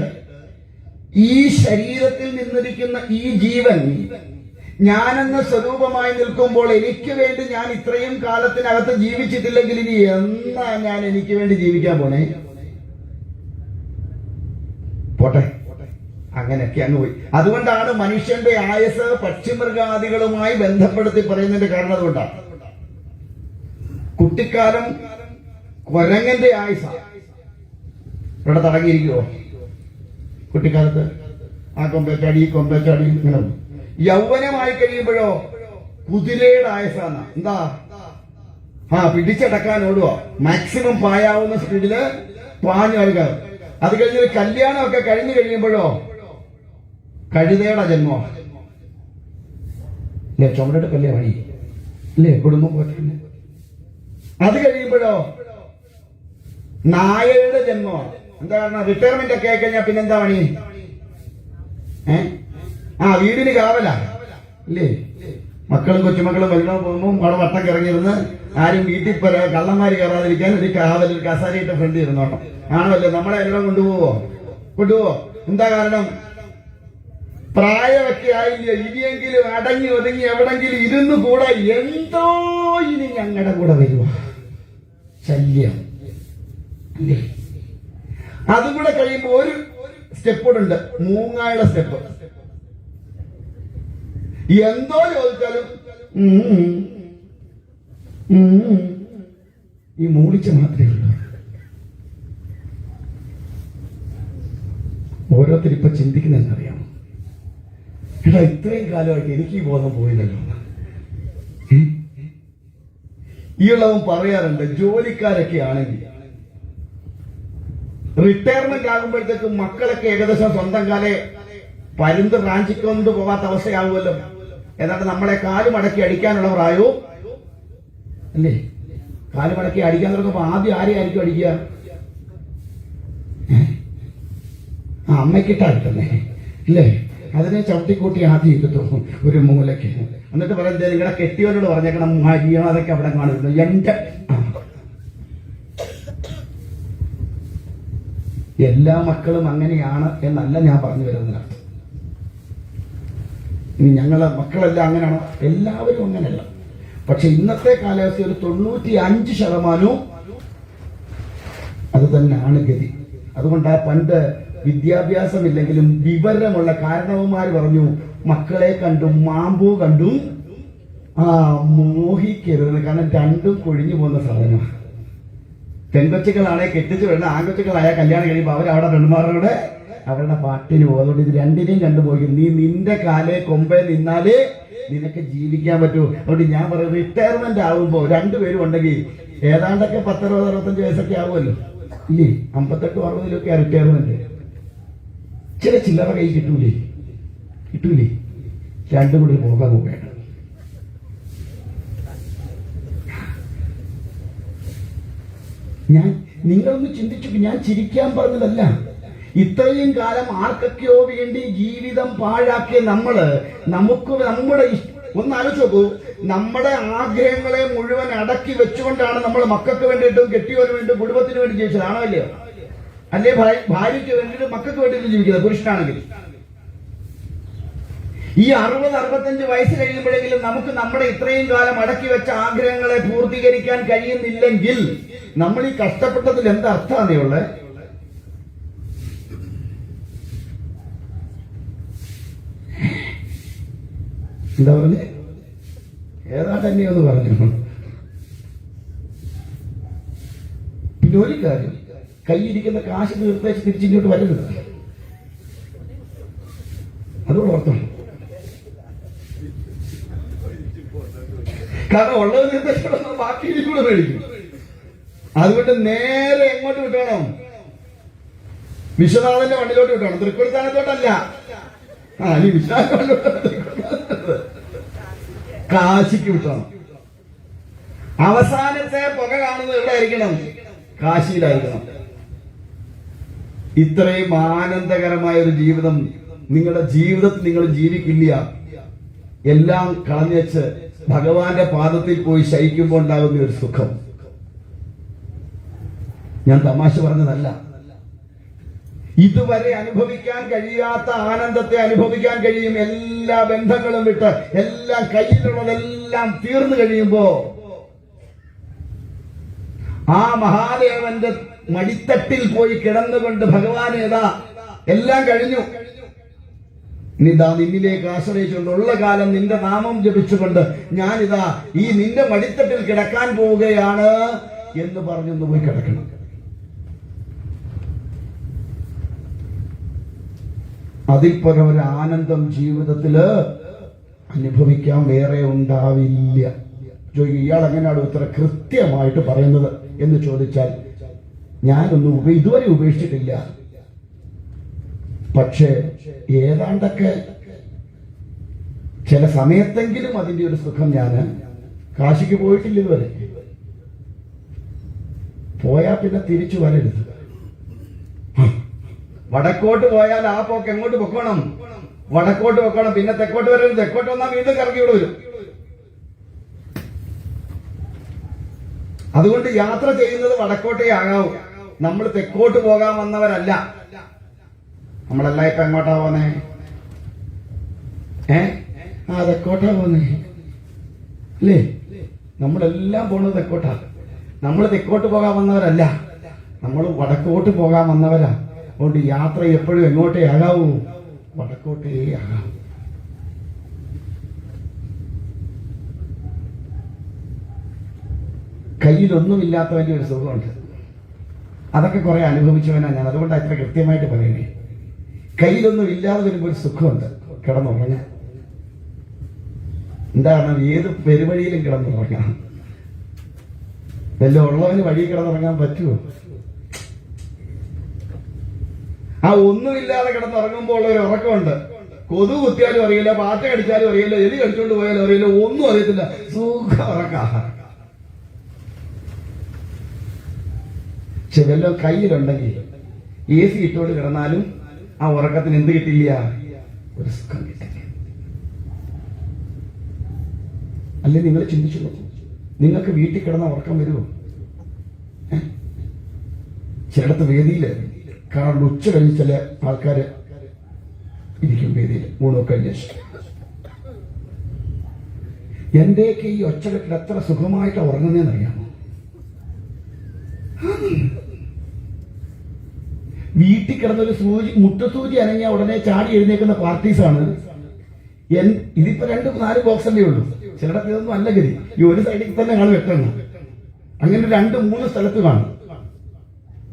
S1: ഈ ശരീരത്തിൽ നിന്നിരിക്കുന്ന ഈ ജീവൻ ഞാനെന്ന സ്വരൂപമായി നിൽക്കുമ്പോൾ എനിക്ക് വേണ്ടി ഞാൻ ഇത്രയും കാലത്തിനകത്ത് ജീവിച്ചിട്ടില്ലെങ്കിൽ ഇനി എന്നാ ഞാൻ എനിക്ക് വേണ്ടി ജീവിക്കാൻ പോണേ? പോട്ടെ, അങ്ങനെയൊക്കെ അങ്ങ് പോയി. അതുകൊണ്ടാണ് മനുഷ്യന്റെ ആയുസ് പക്ഷിമൃഗാദികളുമായി ബന്ധപ്പെടുത്തി പറയുന്നതിന്റെ കാരണം അതുകൊണ്ടാണ്. കുട്ടിക്കാലം കുരങ്ങന്റെ ആയുസ. ഇവിടെ തടങ്ങിയിരിക്കുവോ കുട്ടിക്കാലത്ത്? ആ കൊമ്പേച്ചാടി ഈ കൊമ്പേച്ചാടി ഇങ്ങനെ. യൗവനമായി കഴിയുമ്പോഴോ കുതിരയുടെ ആയുസാണ്. എന്താ? പിടിച്ചടക്കാൻ ഓടുക, മാക്സിമം പായാവുന്ന സ്പീഡില് പാഞ്ഞു നൽകാം. അത് കഴിഞ്ഞ് കല്യാണമൊക്കെ കഴിഞ്ഞു കഴിയുമ്പോഴോ കഴുതയുടെ ജന്മോ അല്ലേ? ചുമടയുടെ കല്യാണമായി അല്ലേ? കുടുംബം പോലെ. അത് കഴിയുമ്പോഴോ നായയുടെ ജന്മമാണ്. എന്താ കാരണം? റിട്ടയർമെന്റ് ഒക്കെ ആയി കഴിഞ്ഞാൽ പിന്നെന്താ പണി? വീടിന് കാവല ഇല്ലേ? മക്കളും കൊച്ചുമക്കളും വല്ലതും പോകുമ്പോൾ അവിടെ വട്ടം കിറങ്ങിയിരുന്ന് ആരും വീട്ടിൽ കള്ളന്മാര് കയറാതിരിക്കാൻ ഒരു കാവൽ, ഒരു കസാരയിട്ട് ഫ്രണ്ട് ഇരുന്നോണം. ആണല്ലോ? നമ്മളെ എല്ലാം കൊണ്ടുപോവോ? എന്താ കാരണം? പ്രായമൊക്കെ ആയില്ല, ഇനിയെങ്കിലും അടങ്ങി ഒതുങ്ങി എവിടെങ്കിലും ഇരുന്ന് കൂടെ എന്തോ ഇനി ഞങ്ങളുടെ കൂടെ വരുവാ ശല്യം അല്ലേ? അതും കൂടെ കഴിയുമ്പോ ഒരു സ്റ്റെപ്പ് കൂടെ ഉണ്ട്, മൂങ്ങായുടെ സ്റ്റെപ്പ്. എന്തോ ചോദിച്ചാലും ഈ മൂളിച്ച മാത്രമേ ഉള്ളൂ. ഓരോരുത്തർ ഇപ്പൊ ചിന്തിക്കുന്നതെന്നറിയാമോ? എടാ, ഇത്രയും കാലമായിട്ട് എനിക്ക് ഈ ബോധം പോയില്ലല്ലോ. ഈ ഉള്ളവൻ പറയാറുണ്ട്, ജോലിക്കാരൊക്കെ ആണെങ്കിൽ റിട്ടയർമെന്റ് ആകുമ്പോഴത്തേക്കും മക്കളൊക്കെ ഏകദേശം സ്വന്തം കാലെ പരുന്ത് റാഞ്ചിക്കൊണ്ട് പോകാത്ത അവസ്ഥയാകുമല്ലോ. ഏതാണ്ട് നമ്മളെ കാലുമടക്കി അടിക്കാനുള്ള പ്രായവും അല്ലേ? കാലുമടക്കി അടിക്കാൻ തുടങ്ങുമ്പോ ആദ്യം ആരെയായിരിക്കും അടിക്കുക? അമ്മയ്ക്കിട്ടാ കിട്ടുന്നേ ഇല്ലേ? അതിനെ ചവിട്ടിക്കൂട്ടി ആദ്യം ഇരുത്തും ഒരു മൂലയ്ക്ക്. എന്നിട്ട് പറയുന്നത്, നിങ്ങളെ കെട്ടിയവരോട് പറഞ്ഞേക്കണം മര്യാദയ്ക്ക് അവിടെ കാണുന്നു. എന്റെ എല്ലാ മക്കളും അങ്ങനെയാണ് എന്നല്ല ഞാൻ പറഞ്ഞു വരുന്നതിനർത്ഥം. ഇനി ഞങ്ങളെ മക്കളെല്ലാം അങ്ങനെയാണോ? എല്ലാവരും അങ്ങനെയല്ല. പക്ഷെ ഇന്നത്തെ കാലാവസ്ഥ ഒരു 95% അത് തന്നെയാണ് ഗതി. അതുകൊണ്ടാ പണ്ട് വിദ്യാഭ്യാസമില്ലെങ്കിലും വിവരമുള്ള കാരണവന്മാർ പറഞ്ഞു, മക്കളെ കണ്ടും മാമ്പൂ കണ്ടും മോഹിക്കരുത്. കാരണം രണ്ടും കൊഴിഞ്ഞു പോകുന്ന സാധനമാണ്. പെൺകൊച്ചുകളാണെ കെട്ടിച്ചു വേണ്ട, ആൺകൊച്ചുകളായ കല്യാണം കഴിയുമ്പോൾ അവരവിടെ പെൺമാരുടെ അവരുടെ പാട്ടിന് പോകും. അതുകൊണ്ട് ഇത് രണ്ടിനെയും കണ്ടുപോയി. നീ നിന്റെ കാലേ കൊമ്പേ നിന്നാലേ നിനക്ക് ജീവിക്കാൻ പറ്റൂ. അതുകൊണ്ട് ഞാൻ പറയും, റിട്ടയർമെന്റ് ആകുമ്പോ രണ്ടുപേരും ഉണ്ടെങ്കിൽ ഏതാണ്ടൊക്കെ 10-65 വയസ്സൊക്കെ ആവുമല്ലോ ഇല്ലേ? 58-60 റിട്ടയർമെന്റ്. ചില ചില്ലറ കൈ കിട്ടൂലേ? രണ്ടും കൂടി പോകാൻ പോവുകയാണ്. നിങ്ങളൊന്ന് ചിന്തിച്ചു. ഞാൻ ചിരിക്കാൻ പറഞ്ഞതല്ല. ഇത്രയും കാലം ആർക്കൊക്കെയോ വേണ്ടി ജീവിതം പാഴാക്കിയ നമുക്ക് നമ്മുടെ ഒന്ന് ആലോചിച്ച് നോക്കൂ. നമ്മുടെ ആഗ്രഹങ്ങളെ മുഴുവൻ അടക്കി വെച്ചുകൊണ്ടാണ് നമ്മൾ മക്കൾക്ക് വേണ്ടിയിട്ടും കെട്ടിയവന് വേണ്ടി കുടുംബത്തിന് വേണ്ടി ജീവിച്ചത്. ആണോ അല്ലയോ? അല്ലേ? ഭാര്യയ്ക്ക് വേണ്ടിയിട്ട് മക്കൾക്ക് വേണ്ടിയിട്ട് ജീവിക്കുന്നത് പുരുഷനാണെങ്കിൽ. ഈ 60-65 വയസ്സ് കഴിയുമ്പോഴെങ്കിലും നമുക്ക് നമ്മുടെ ഇത്രയും കാലം അടക്കി വെച്ച ആഗ്രഹങ്ങളെ പൂർത്തീകരിക്കാൻ കഴിയുന്നില്ലെങ്കിൽ നമ്മൾ ഈ കഷ്ടപ്പെട്ടതിൽ എന്താ അർത്ഥമാണേ ഉള്ളത്? എന്താ പറഞ്ഞേ? ഏതാ തന്നെയൊന്ന് പറഞ്ഞു. പിന്നെ ഒരു കാര്യം, കൈയിരിക്കുന്ന കാശ് തീർത്തേച്ച് തിരിച്ചിങ്ങോട്ട് വരരുത്. അതുകൊണ്ട് ഓർത്തണം. കാരണം ഉള്ളത് തീർത്തേച്ച് ബാക്കി കൂടെ മേടിക്കും. അതുകൊണ്ട് നേരെ എങ്ങോട്ട് വിട്ടണം? വിശ്വനാഥന്റെ വണ്ടിയിലോട്ട് വിട്ടണം, തൃക്കൊടിത്താനത്തോട്ടല്ല. ഇനി വിശ്വനാഥ കാശിക്ക് വിട്ടണം. അവസാനത്തെ പുക കാണുന്നത് എവിടെ ആയിരിക്കണം? കാശിയിലായിരിക്കണം. ഇത്രയും ആനന്ദകരമായ ഒരു ജീവിതം നിങ്ങളുടെ ജീവിതത്തിൽ നിങ്ങൾ ജീവിക്കില്ല. എല്ലാം കളഞ്ഞുവെച്ച് ഭഗവാന്റെ പാദത്തിൽ പോയി ശയിക്കുമ്പോൾ ഉണ്ടാകുന്ന ഒരു സുഖം. ഞാൻ തമാശ പറഞ്ഞതല്ല. ഇതുവരെ അനുഭവിക്കാൻ കഴിയാത്ത ആനന്ദത്തെ അനുഭവിക്കാൻ കഴിയും. എല്ലാ ബന്ധങ്ങളും വിട്ട് എല്ലാം കയ്യിലുള്ളതെല്ലാം തീർന്നു കഴിയുമ്പോ ആ മഹാദേവന്റെ മടിത്തട്ടിൽ പോയി കിടന്നുകൊണ്ട് ഭഗവാനെ ഏതാ എല്ലാം കഴിഞ്ഞു, ഇനിതാ നിന്നിലേക്ക് ആശ്രയിച്ചുകൊണ്ടുള്ള കാലം നിന്റെ നാമം ജപിച്ചുകൊണ്ട് ഞാനിതാ ഈ നിന്റെ മടിത്തട്ടിൽ കിടക്കാൻ പോവുകയാണ് എന്ന് പറഞ്ഞൊന്ന് പോയി കിടക്കണം. അതിൽ പരം ഒരു ആനന്ദം ജീവിതത്തില് അനുഭവിക്കാൻ വേറെ ഉണ്ടാവില്ല. ഇയാൾ എങ്ങനെയാണ് ഇത്ര കൃത്യമായിട്ട് പറയുന്നത് എന്ന് ചോദിച്ചാൽ ഞാനൊന്നും ഇതുവരെ ഉപേക്ഷിച്ചിട്ടില്ല. പക്ഷേ ഏതാണ്ടൊക്കെ ചില സമയത്തെങ്കിലും അതിന്റെ ഒരു സുഖം. ഞാൻ കാശിക്ക് പോയിട്ടില്ല ഇതുവരെ. പോയാ പിന്നെ തിരിച്ചു വരരുത്. വടക്കോട്ട് പോയാൽ ആ പോക്ക് എങ്ങോട്ട് പൊക്കണം? വടക്കോട്ട് പൊക്കണം. പിന്നെ തെക്കോട്ട് വരരുത്. തെക്കോട്ട് വന്നാൽ വീണ്ടും കറക്കി ഇവിടെ വരും. അതുകൊണ്ട് യാത്ര ചെയ്യുന്നത് വടക്കോട്ടേ ആകാവൂ. നമ്മൾ തെക്കോട്ട് പോകാൻ വന്നവരല്ല. നമ്മളെല്ലാം ഇപ്പൊ എങ്ങോട്ടാ പോന്നേ? തെക്കോട്ടാ പോന്നേ അല്ലേ? നമ്മളെല്ലാം പോണത് തെക്കോട്ടാ. നമ്മൾ തെക്കോട്ട് പോകാൻ വന്നവരല്ല, നമ്മൾ വടക്കോട്ട് പോകാൻ വന്നവരാ. അതുകൊണ്ട് യാത്ര എപ്പോഴും എങ്ങോട്ടേ ആകാവൂ? വടക്കോട്ടേ ആകാവൂ. കയ്യിലൊന്നുമില്ലാത്തവന്റെ ഒരു സുഖമുണ്ട്. അതൊക്കെ കുറെ അനുഭവിച്ചവനാ ഞാൻ. അതുകൊണ്ടാണ് ഇത്ര കൃത്യമായിട്ട് പറയുന്നേ. കയ്യിലൊന്നും ഇല്ലാതെ വരുമ്പോൾ ഒരു സുഖമുണ്ട്. കിടന്നുറങ്ങാൻ. എന്താണ്? ഏത് പെരുവഴിയിലും കിടന്നുറങ്ങാം. വല്ല ഉള്ളവന് വഴി കിടന്നുറങ്ങാൻ പറ്റുമോ? ആ ഒന്നുമില്ലാതെ കിടന്നുറങ്ങുമ്പോൾ ഉള്ള ഒരു ഉറക്കമുണ്ട്. കൊതു കുത്തിയാലും അറിയില്ല, പാറ്റ കടിച്ചാലും അറിയില്ല, എലി കടിച്ചോണ്ട് പോയാലും അറിയില്ല, ഒന്നും അറിയത്തില്ല. സുഖ ഉറക്ക. പക്ഷെ വല്ല കയ്യിലുണ്ടെങ്കിൽ AC ഇട്ടോട് കിടന്നാലും ആ ഉറക്കത്തിന് എന്ത് കിട്ടില്ല? ഒരു സുഖം കിട്ടില്ല. അല്ലെ നിങ്ങൾ ചിന്തിച്ചു നോക്കൂ. നിങ്ങൾക്ക് വീട്ടിൽ കിടന്ന ഉറക്കം വരുമോ? ചിലടത്ത് വേദിയില് കാരണം ഉച്ച കഴിഞ്ഞ് ചില ആൾക്കാര് ഇരിക്കും വേദിയിൽ ഊണൊക്കെ കഴിഞ്ഞ ശേഷം. എന്റെയൊക്കെ ഈ ഒച്ചകെട്ടിൽ എത്ര സുഖമായിട്ട് ഉറങ്ങുന്നതെന്ന് അറിയാമോ? വീട്ടിൽ കിടന്നൊരു മുട്ടസൂചി അനങ്ങിയ ഉടനെ ചാടി എഴുന്നേക്കുന്ന പാർട്ടീസാണ്. ഇതിപ്പോ 2-4 ബോക്സല്ലേ ഉള്ളൂ. ചിലടത്ത് ഇതൊന്നും അല്ല ഗതി. ഈ ഒരു സൈഡിൽ തന്നെ കാണും വെക്കണം. അങ്ങനെ 2-3 സ്ഥലത്ത് കാണും.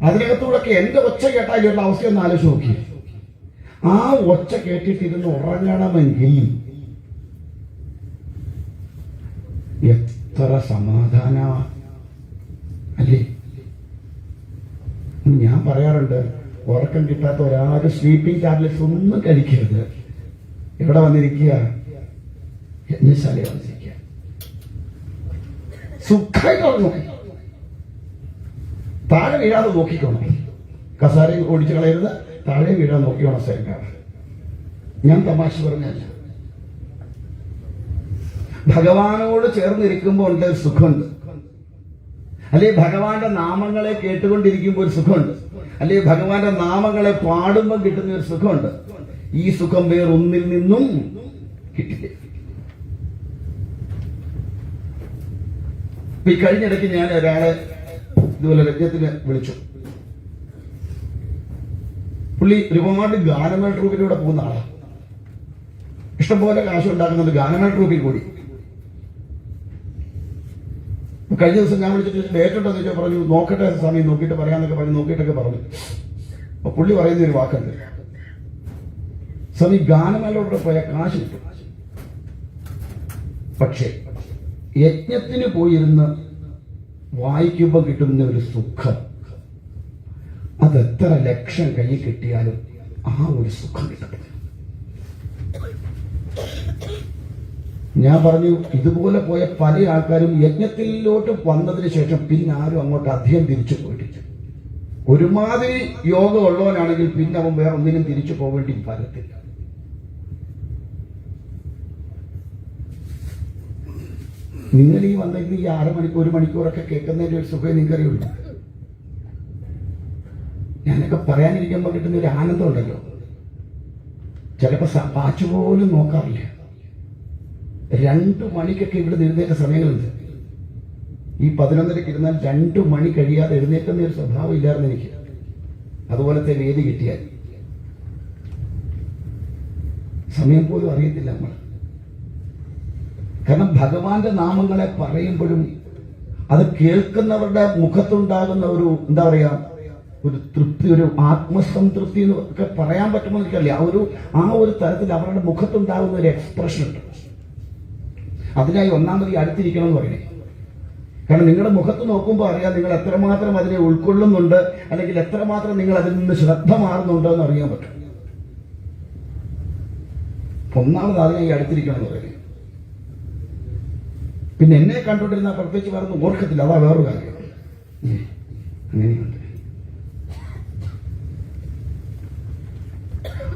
S1: അതിനകത്തൂടൊക്കെ എന്റെ ഒച്ച കേട്ടാലുള്ള അവസ്ഥ ഒന്ന് ആലോചിച്ച് നോക്കി. ആ ഒച്ച കേട്ടിട്ടിരുന്ന് ഉറങ്ങണമെങ്കിൽ എത്ര സമാധാന അല്ലേ? ഞാൻ പറയാറുണ്ട്, ഉറക്കം കിട്ടാത്ത ഒരാളും സ്ലീപ്പിംഗ് ടാബ്ലറ്റ്സ് ഒന്നും കഴിക്കരുത്. എവിടെ വന്നിരിക്കുക? യജ്ഞശാലയിൽ വന്നിരിക്കുക. സുഖമായിട്ട് ഉറങ്ങും. താഴെ വീഴാതെ നോക്കിക്കോണം. കസാരയും ഓടിച്ചു കളയരുത്. താഴെ വീഴാൻ നോക്കിക്കോണം. സേനാണ്. ഞാൻ തമാശ പറഞ്ഞല്ല. ഭഗവാനോട് ചേർന്നിരിക്കുമ്പോൾ ഉണ്ട് ഒരു സുഖമുണ്ട്. അല്ലെ ഭഗവാന്റെ നാമങ്ങളെ കേട്ടുകൊണ്ടിരിക്കുമ്പോൾ ഒരു സുഖമുണ്ട്. അല്ലെ ഭഗവാന്റെ നാമങ്ങളെ പാടുമ്പോൾ കിട്ടുന്ന ഒരു സുഖമുണ്ട്. ഈ സുഖം വേറൊന്നിൽ നിന്നും കിട്ടില്ല. ഈ കഴിഞ്ഞിടയ്ക്ക് ഞാൻ ഒരാളെ ഇതുപോലെ രജ്ഞത്തിന് വിളിച്ചു. പുള്ളി ഒരുപാട് ഗാനമേള ട്രൂപ്പിലൂടെ പോകുന്ന ആളാണ്. ഇഷ്ടംപോലെ കാശ് ഉണ്ടാക്കുന്നുണ്ട് ഗാനമേള ട്രൂപ്പിൽ കൂടി. കഴിഞ്ഞ ദിവസം ഞാൻ വിളിച്ചിട്ട് ഡേറ്റ് ഉണ്ടോ എന്ന് ചോദിച്ചാൽ പറഞ്ഞു നോക്കട്ടെ സമയം നോക്കിയിട്ട് പറയാന്നൊക്കെ പറഞ്ഞു. നോക്കിയിട്ടൊക്കെ പറഞ്ഞു. അപ്പൊ പുള്ളി പറയുന്ന ഒരു വാക്കുണ്ട്, സമയം ഗാനമേളയോടെ പോയാൽ കാശ് കിട്ടും. പക്ഷേ യജ്ഞത്തിന് പോയിരുന്ന് വായിക്കുമ്പോൾ കിട്ടുന്ന ഒരു സുഖം, അതെത്ര ലക്ഷം കയ്യിൽ കിട്ടിയാലും ആ ഒരു സുഖം കിട്ടത്തില്ല. ഞാൻ പറഞ്ഞു, ഇതുപോലെ പോയ പല ആൾക്കാരും യജ്ഞത്തിലോട്ട് വന്നതിന് ശേഷം പിന്നെ ആരും അങ്ങോട്ട് അധികം തിരിച്ചു പോയിട്ടില്ല. ഒരുമാതിരി യോഗം ഉള്ളവനാണെങ്കിൽ പിന്നെ അവൻ വേറെ ഒന്നിനും തിരിച്ചു പോവേണ്ടി വരത്തില്ല. നിങ്ങൾ ഈ വന്നെങ്കിൽ ഈ 6 മണിക്കൂർ 1 മണിക്കൂറൊക്കെ കേൾക്കുന്നതിന്റെ ഒരു സുഖം നിങ്ങൾക്കറിയുള്ളൂ. ഞാനൊക്കെ പറയാനിരിക്കുമ്പോൾ കിട്ടുന്ന ഒരു ആനന്ദം ഉണ്ടല്ലോ. ചിലപ്പോ പാച്ചു പോലും നോക്കാറില്ല. 2 മണിക്കൊക്കെ ഇവിടെ എഴുന്നേറ്റ സമയങ്ങളുണ്ട്. ഈ 11:30 ഇരുന്നാൽ 2 മണി കഴിയാതെ എഴുന്നേറ്റുന്ന ഒരു സ്വഭാവം ഇല്ലായിരുന്നു എനിക്ക്. അതുപോലത്തെ വേദി കിട്ടിയാൽ സമയം പോലും അറിയത്തില്ല നമ്മൾ. കാരണം ഭഗവാന്റെ നാമങ്ങളെ പറയുമ്പോഴും അത് കേൾക്കുന്നവരുടെ മുഖത്തുണ്ടാകുന്ന ഒരു എന്താ പറയാ ഒരു തൃപ്തി, ഒരു ആത്മസംതൃപ്തി എന്നൊക്കെ പറയാൻ പറ്റുമോ എനിക്കറിയില്ല. ആ ഒരു തരത്തിൽ അവരുടെ മുഖത്തുണ്ടാകുന്ന ഒരു എക്സ്പ്രഷൻ ഉണ്ട്. അതിനായി ഒന്നാമത് അടുത്തിരിക്കണം എന്ന് പറയുന്നത്. കാരണം നിങ്ങളുടെ മുഖത്ത് നോക്കുമ്പോൾ അറിയാം നിങ്ങൾ എത്രമാത്രം അതിനെ ഉൾക്കൊള്ളുന്നുണ്ട്, അല്ലെങ്കിൽ എത്രമാത്രം നിങ്ങൾ അതിൽ നിന്ന് ശ്രദ്ധ മാറുന്നുണ്ടോ എന്ന് അറിയാൻ പറ്റും. ഒന്നാമത് അതിനായി അടുത്തിരിക്കണം എന്ന് പറയുന്നത്. പിന്നെ എന്നെ കണ്ടുകൊണ്ടിരുന്ന പ്രത്യേകിച്ച് വേറൊന്നും ഓർക്കത്തില്ല. അതാ വേറൊരു കാര്യം. അങ്ങനെയുണ്ട്.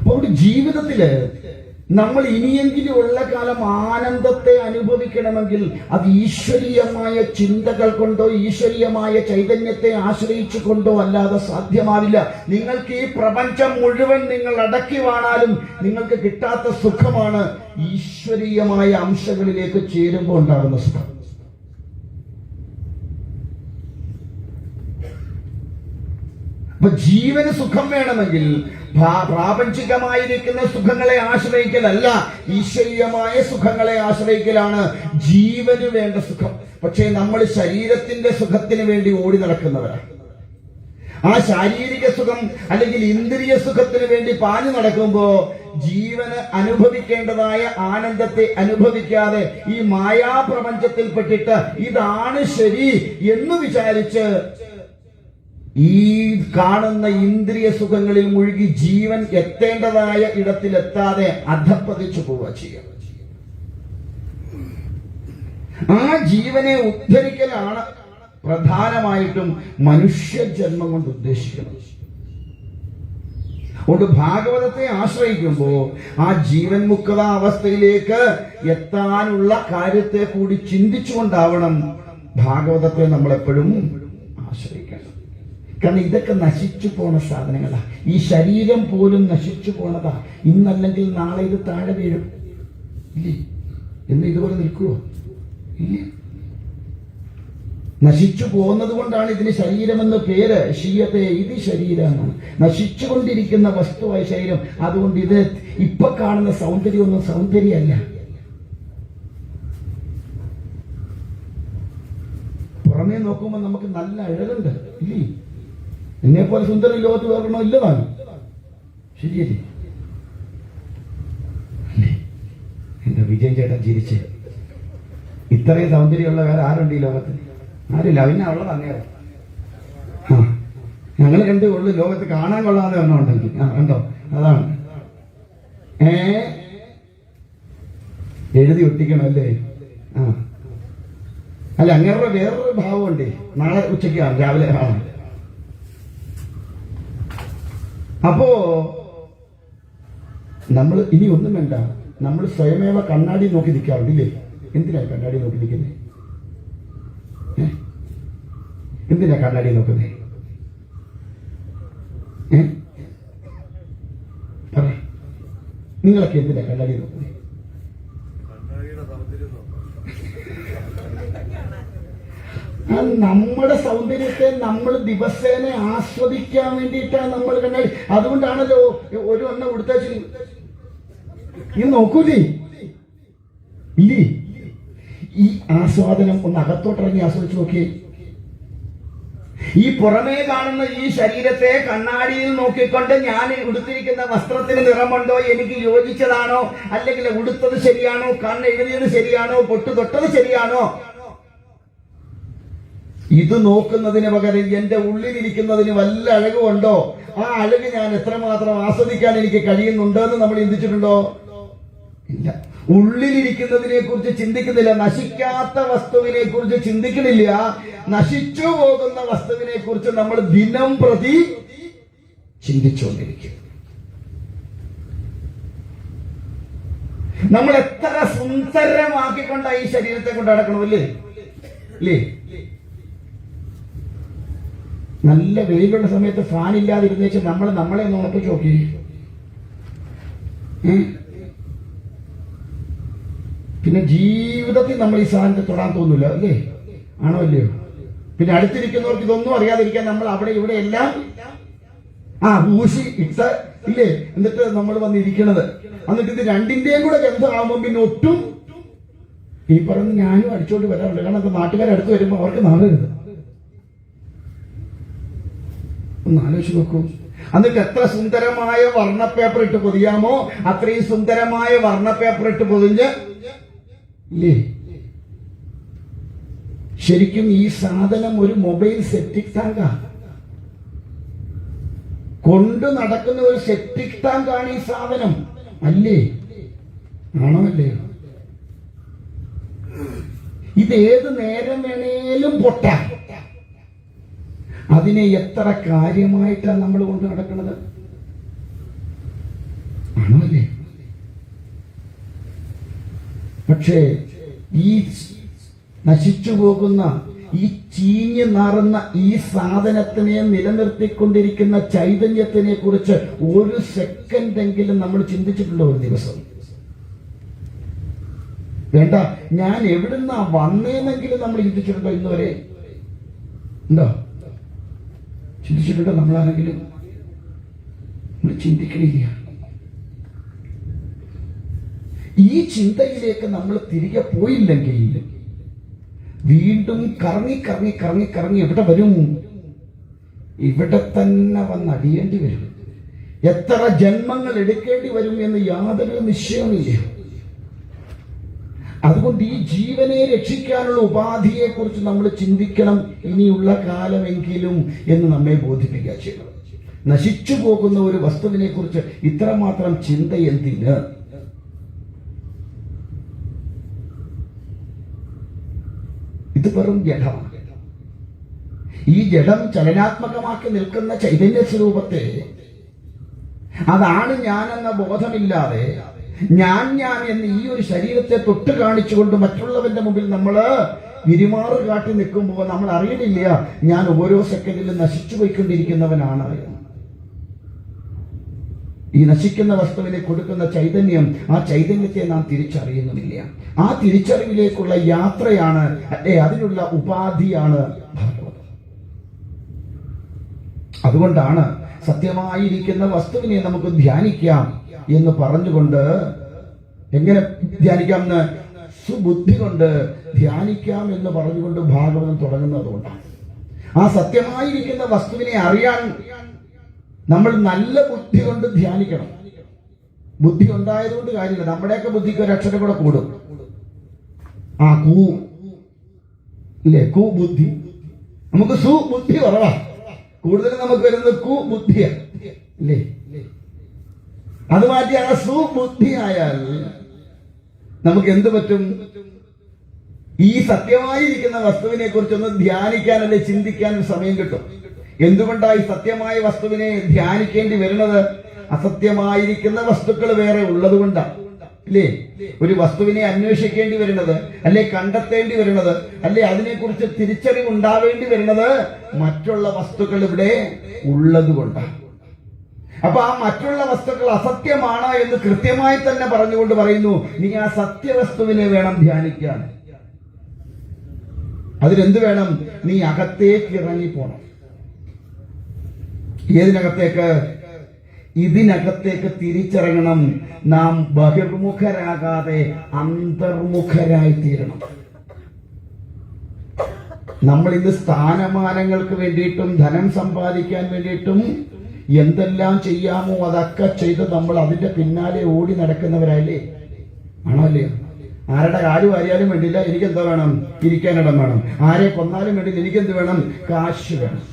S1: അപ്പോൾ ജീവിതത്തില് നമ്മൾ ഇനിയെങ്കിലും ഉള്ള കാലം ആനന്ദത്തെ അനുഭവിക്കണമെങ്കിൽ അത് ഈശ്വരീയമായ ചിന്തകൾ കൊണ്ടോ ഈശ്വരീയമായ ചൈതന്യത്തെ ആശ്രയിച്ചു കൊണ്ടോ അല്ലാതെ സാധ്യമാവില്ല. നിങ്ങൾക്ക് ഈ പ്രപഞ്ചം മുഴുവൻ നിങ്ങൾ അടക്കി വാണാലും നിങ്ങൾക്ക് കിട്ടാത്ത സുഖമാണ് ഈശ്വരീയമായ അംശങ്ങളിലേക്ക് ചേരുമ്പോൾ ഉണ്ടാകുന്ന സുഖം. അപ്പൊ ജീവന് സുഖം വേണമെങ്കിൽ പ്രാപഞ്ചികമായിരിക്കുന്ന സുഖങ്ങളെ ആശ്രയിക്കലല്ല, ഈശ്വരീയമായ സുഖങ്ങളെ ആശ്രയിക്കലാണ് ജീവന് വേണ്ട സുഖം. പക്ഷേ നമ്മൾ ശരീരത്തിന്റെ സുഖത്തിന് വേണ്ടി ഓടി നടക്കുന്നവരാണ്. ആ ശാരീരിക സുഖം അല്ലെങ്കിൽ ഇന്ദ്രിയ സുഖത്തിന് വേണ്ടി പാഞ്ഞു നടക്കുമ്പോ ജീവന് അനുഭവിക്കേണ്ടതായ ആനന്ദത്തെ അനുഭവിക്കാതെ ഈ മായാപ്രപഞ്ചത്തിൽപ്പെട്ടിട്ട് ഇതാണ് ശരി എന്ന് വിചാരിച്ച് ഈ കാണുന്ന ഇന്ദ്രിയ സുഖങ്ങളിൽ മുഴുകി ജീവൻ എത്തേണ്ടതായ ഇടത്തിലെത്താതെ അധപ്പതിച്ചു പോവുക ചെയ്യുക. ആ ജീവനെ ഉദ്ധരിക്കലാണ് പ്രധാനമായിട്ടും മനുഷ്യജന്മം കൊണ്ട് ഉദ്ദേശിക്കുന്നത്. അതുകൊണ്ട് ഭാഗവതത്തെ ആശ്രയിക്കുമ്പോൾ ആ ജീവൻ മുക്ത അവസ്ഥയിലേക്ക് എത്താനുള്ള കാര്യത്തെ കൂടി ചിന്തിച്ചുകൊണ്ടാവണം ഭാഗവതത്തെ നമ്മളെപ്പോഴും ആശ്രയിക്കണം. കാരണം ഇതൊക്കെ നശിച്ചു പോണ സാധനങ്ങളാ. ഈ ശരീരം പോലും നശിച്ചു പോണതാ. ഇന്നല്ലെങ്കിൽ നാളെ ഇത് താഴെ വീഴും. ഇല്ലേ? എന്ന് ഇതുപോലെ നിൽക്കുവോ? ഇല്ലേ? നശിച്ചു പോകുന്നത് കൊണ്ടാണ് ഇതിന് ശരീരമെന്ന് പേര്. ഷീയത്തെ ഇത് ശരീരമാണ്, നശിച്ചുകൊണ്ടിരിക്കുന്ന വസ്തുവായ ശരീരം. അതുകൊണ്ട് ഇത് ഇപ്പൊ കാണുന്ന സൗന്ദര്യമൊന്നും സൗന്ദര്യമല്ല. പുറമേ നോക്കുമ്പോൾ നമുക്ക് നല്ല അഴകുണ്ട്. ഇല്ലേ? എന്നെ പോലെ സുന്ദരം ലോകത്ത് വേറെണ്ണോ ഇല്ലതാണ്. ശരിയല്ലേ? എന്താ വിജയൻ ചേട്ടൻ ചിരിച്ച്? ഇത്രയും സൗന്ദര്യമുള്ള വേറെ ആരുണ്ട് ഈ ലോകത്ത്? ആരില്ല. പിന്നെ ഉള്ളത് അങ്ങനെ. ഞങ്ങൾ കണ്ടേ ഉള്ളു ലോകത്ത് കാണാൻ കൊള്ളാതെ ഒന്നുണ്ടെങ്കിൽ. കണ്ടോ? അതാണ് എഴുതി ഒട്ടിക്കണല്ലേ? അല്ല, അങ്ങനെ വേറൊരു ഭാവമുണ്ട്. നാളെ ഉച്ചയ്ക്ക് രാവിലെ കാണാം. അപ്പോ നമ്മൾ ഇനി ഒന്നും വേണ്ട, നമ്മൾ സ്വയമേവ കണ്ണാടി നോക്കി നിൽക്കാറുണ്ടില്ലേ? എന്തിനാ കണ്ണാടി നോക്കി നിൽക്കുന്നത്? എന്തിനാ കണ്ണാടി നോക്കുന്നത്? പറ, നിങ്ങളൊക്കെ എന്തിനാ കണ്ണാടി നോക്കുന്നത്? നമ്മുടെ സൗന്ദര്യത്തെ നമ്മൾ ദിവസേന ആസ്വദിക്കാൻ വേണ്ടിയിട്ടാണ് നമ്മൾ കണ്ണാടി. അതുകൊണ്ടാണല്ലോ ഒരു എണ്ണ കൊടുത്താൽ ഈ നോക്കൂലേ? ഇല്ലേ? ഈ ആസ്വാദനം ഒന്ന് അകത്തോട്ടിറങ്ങി ആസ്വദിച്ചു നോക്കിയേ. ഈ പുറമേ കാണുന്ന ഈ ശരീരത്തെ കണ്ണാടിയിൽ നോക്കിക്കൊണ്ട് ഞാൻ ഉടുത്തിരിക്കുന്ന വസ്ത്രത്തിന് നിറമുണ്ടോ, എനിക്ക് യോജിച്ചതാണോ, അല്ലെങ്കിൽ ഉടുത്തത് ശരിയാണോ, കണ്ണെഴുതിയത് ശരിയാണോ, പൊട്ടു തൊട്ടത് ശരിയാണോ, ഇത് നോക്കുന്നതിന് പകരം എന്റെ ഉള്ളിലിരിക്കുന്നതിന് വല്ല അഴകുണ്ടോ, ആ അഴക് ഞാൻ എത്രമാത്രം ആസ്വദിക്കാൻ എനിക്ക് കഴിയുന്നുണ്ടോ എന്ന് നമ്മൾ ചിന്തിച്ചിട്ടുണ്ടോ? ഇല്ല. ഉള്ളിലിരിക്കുന്നതിനെ കുറിച്ച് ചിന്തിക്കുന്നില്ല. നശിക്കാത്ത വസ്തുവിനെ കുറിച്ച് ചിന്തിക്കുന്നില്ല. നശിച്ചു പോകുന്ന വസ്തുവിനെ കുറിച്ച് നമ്മൾ ദിനം പ്രതി ചിന്തിച്ചുകൊണ്ടിരിക്കും. നമ്മൾ എത്ര സുന്ദരമാക്കിക്കൊണ്ടാ ഈ ശരീരത്തെ കൊണ്ട് നടക്കണമല്ലേ? ഇല്ലേ? നല്ല വെയിലുള്ള സമയത്ത് ഫാൻ ഇല്ലാതിരുന്നേച്ച് നമ്മളെ നോക്കിച്ച് നോക്കി. പിന്നെ ജീവിതത്തിൽ നമ്മൾ ഈ സാധനത്തെ തൊടാൻ തോന്നില്ല, അല്ലേ? ആണോ അല്ലയോ? പിന്നെ അടുത്തിരിക്കുന്നവർക്ക് ഇതൊന്നും അറിയാതിരിക്കാൻ നമ്മൾ അവിടെ ഇവിടെ എല്ലാം ഊശി ഇട്ട ഇല്ലേ? എന്നിട്ട് നമ്മൾ വന്നിരിക്കണത്. എന്നിട്ട് ഇത് രണ്ടിന്റെയും കൂടെ ഗന്ധമാകുമ്പോൾ പിന്നെ ഒട്ടും ഈ പറഞ്ഞ് ഞാനും അടിച്ചോണ്ട് വരാറുണ്ട്. കാരണം അത് നാട്ടുകാരടുത്ത് വരുമ്പോൾ അവർക്ക് നാളരുത്. ഒന്ന് ആലോചിച്ച് നോക്കൂ. എന്നിട്ട് എത്ര സുന്ദരമായ വർണ്ണ പേപ്പർ ഇട്ട് പൊതിയാമോ അത്രയും സുന്ദരമായ വർണ്ണ പേപ്പർ ഇട്ട് പൊതിഞ്ഞ് ഇല്ലേ? ശരിക്കും ഈ സാധനം ഒരു മൊബൈൽ സെപ്റ്റിക് ടാങ്കാ. കൊണ്ടു നടക്കുന്ന ഒരു സെപ്റ്റിക് ടാങ്കാണ് ഈ സാധനം, അല്ലേ? ആണോ അല്ലേ? ഇത് ഏത് നേരം വേണേലും പൊട്ടാം. അതിനെ എത്ര കാര്യമായിട്ടാണ് നമ്മൾ കൊണ്ട് നടക്കുന്നത്. ആണല്ലേ? പക്ഷേ ഈ നശിച്ചു പോകുന്ന, ഈ ചീഞ്ഞു നാറുന്ന ഈ സാധനത്തിനെ നിലനിർത്തിക്കൊണ്ടിരിക്കുന്ന ചൈതന്യത്തിനെ കുറിച്ച് ഒരു സെക്കൻഡെങ്കിലും നമ്മൾ ചിന്തിച്ചിട്ടുണ്ടോ? ഒരു ദിവസം വേണ്ട, ഞാൻ എവിടുന്നാ വന്നേന്നെങ്കിലും നമ്മൾ ചിന്തിച്ചിട്ടുണ്ടോ? ഇന്നുവരെ ഉണ്ടോ? ചിന്തിച്ചിട്ടുണ്ടോ? നമ്മളാണെങ്കിലും നമ്മൾ ചിന്തിക്കണില്ല. ഈ ചിന്തയിലേക്ക് നമ്മൾ തിരികെ പോയില്ലെങ്കിൽ വീണ്ടും കറങ്ങി കറങ്ങി കറങ്ങി കറങ്ങി എവിടെ വരും? ഇവിടെ തന്നെ വന്ന് അടിയേണ്ടി വരും. എത്ര ജന്മങ്ങൾ എടുക്കേണ്ടി വരും എന്ന് യാതൊരു നിശ്ചയമില്ല. അതുകൊണ്ട് ഈ ജീവനെ രക്ഷിക്കാനുള്ള ഉപാധിയെ കുറിച്ച് നമ്മൾ ചിന്തിക്കണം, ഇനിയുള്ള കാലമെങ്കിലും എന്ന് നമ്മെ ബോധിപ്പിക്കുക ചെയ്യണം. നശിച്ചു പോകുന്ന ഒരു വസ്തുവിനെ കുറിച്ച് ഇത്രമാത്രം ചിന്ത എന്തിന്? ഇത് വെറും ജഡമാണ്. ഈ ജഡം ചലനാത്മകമാക്കി നിൽക്കുന്ന ചൈതന്യ സ്വരൂപത്തെ, അതാണ് ഞാനെന്ന ബോധമില്ലാതെ ഞാൻ എന്ന് ഈ ഒരു ശരീരത്തെ തൊട്ട് കാണിച്ചുകൊണ്ട് മറ്റുള്ളവന്റെ മുമ്പിൽ നമ്മൾ വിരിമാറ് കാട്ടി നിൽക്കുമ്പോൾ നമ്മൾ അറിയണില്ല ഞാൻ ഓരോ സെക്കൻഡിലും നശിച്ചു പോയിക്കൊണ്ടിരിക്കുന്നവനാണ്. ഈ നശിക്കുന്ന വസ്തുവിനെ കൊടുക്കുന്ന ചൈതന്യം, ആ ചൈതന്യത്തെ നാം തിരിച്ചറിയുന്നുമില്ല. ആ തിരിച്ചറിവിലേക്കുള്ള യാത്രയാണ്, അതിനുള്ള ഉപാധിയാണ് ഭാഗവതം. അതുകൊണ്ടാണ് സത്യമായിരിക്കുന്ന വസ്തുവിനെ നമുക്ക് ധ്യാനിക്കാം എന്ന് പറഞ്ഞുകൊണ്ട്, എങ്ങനെ ധ്യാനിക്കാം എന്ന്, സുബുദ്ധി കൊണ്ട് ധ്യാനിക്കാം എന്ന് പറഞ്ഞുകൊണ്ട് ഭാഗവതം തുടങ്ങുന്നത് കൊണ്ടാണ്. ആ സത്യമായിരിക്കുന്ന വസ്തുവിനെ അറിയാൻ നമ്മൾ നല്ല ബുദ്ധി കൊണ്ട് ധ്യാനിക്കണം. ബുദ്ധി ഉണ്ടായതുകൊണ്ട് കാര്യമില്ല. നമ്മുടെയൊക്കെ ബുദ്ധിക്ക് ഒരു അക്ഷരം കൂടെ കൂടും. ആ കൂ ഇല്ലേ, കുബുദ്ധി. നമുക്ക് സുബുദ്ധി കുറവാ, കൂടുതലും നമുക്ക് വരുന്നത് കുബുദ്ധിയാ ഇല്ലേ. അത് മാറ്റി ആ സുബുദ്ധി ആയാൽ നമുക്ക് എന്ത് പറ്റും? ഈ സത്യമായിരിക്കുന്ന വസ്തുവിനെ കുറിച്ചൊന്ന് ധ്യാനിക്കാനല്ലേ, ചിന്തിക്കാൻ സമയം കിട്ടും. എന്തുകൊണ്ടാണ് ഈ സത്യമായ വസ്തുവിനെ ധ്യാനിക്കേണ്ടി വരുന്നത്? അസത്യമായിരിക്കുന്ന വസ്തുക്കൾ വേറെ ഉള്ളത് കൊണ്ടാണ് അല്ലേ ഒരു വസ്തുവിനെ അന്വേഷിക്കേണ്ടി വരുന്നത്, അല്ലെ കണ്ടെത്തേണ്ടി വരുന്നത്, അല്ലെ അതിനെക്കുറിച്ച് തിരിച്ചറിവ് ഉണ്ടാവേണ്ടി വരുന്നത് മറ്റുള്ള വസ്തുക്കൾ ഇവിടെ ഉള്ളത് കൊണ്ടാണ്. അപ്പൊ ആ മറ്റുള്ള വസ്തുക്കൾ അസത്യമാണ് എന്ന് കൃത്യമായി തന്നെ പറഞ്ഞുകൊണ്ട് പറയുന്നു, നീ ആ സത്യവസ്തുവിനെ വേണം ധ്യാനിക്കാൻ. അതിനെന്ത് വേണം? നീ അകത്തേക്ക് ഇറങ്ങിപ്പോണം. ഏതിനകത്തേക്ക്? ഇതിനകത്തേക്ക് തിരിച്ചിറങ്ങണം. നാം ബഹിർമുഖരാകാതെ അന്തർമുഖരായി തീരണം. നമ്മൾ ഇന്ന് സ്ഥാനമാനങ്ങൾക്ക് വേണ്ടിയിട്ടും ധനം സമ്പാദിക്കാൻ വേണ്ടിയിട്ടും എന്തെല്ലാം ചെയ്യാമോ അതൊക്കെ ചെയ്ത് നമ്മൾ അതിന്റെ പിന്നാലെ ഓടി നടക്കുന്നവരല്ലേ? ആണോ അല്ലയോ? ആരുടെ കാല് വാരിയാലും വേണ്ടില്ല, എനിക്കെന്താ വേണം? ഇരിക്കാനിടം വേണം. ആരെ കൊന്നാലും വേണ്ടില്ല, എനിക്കെന്ത് വേണം? കാശ് വേണം.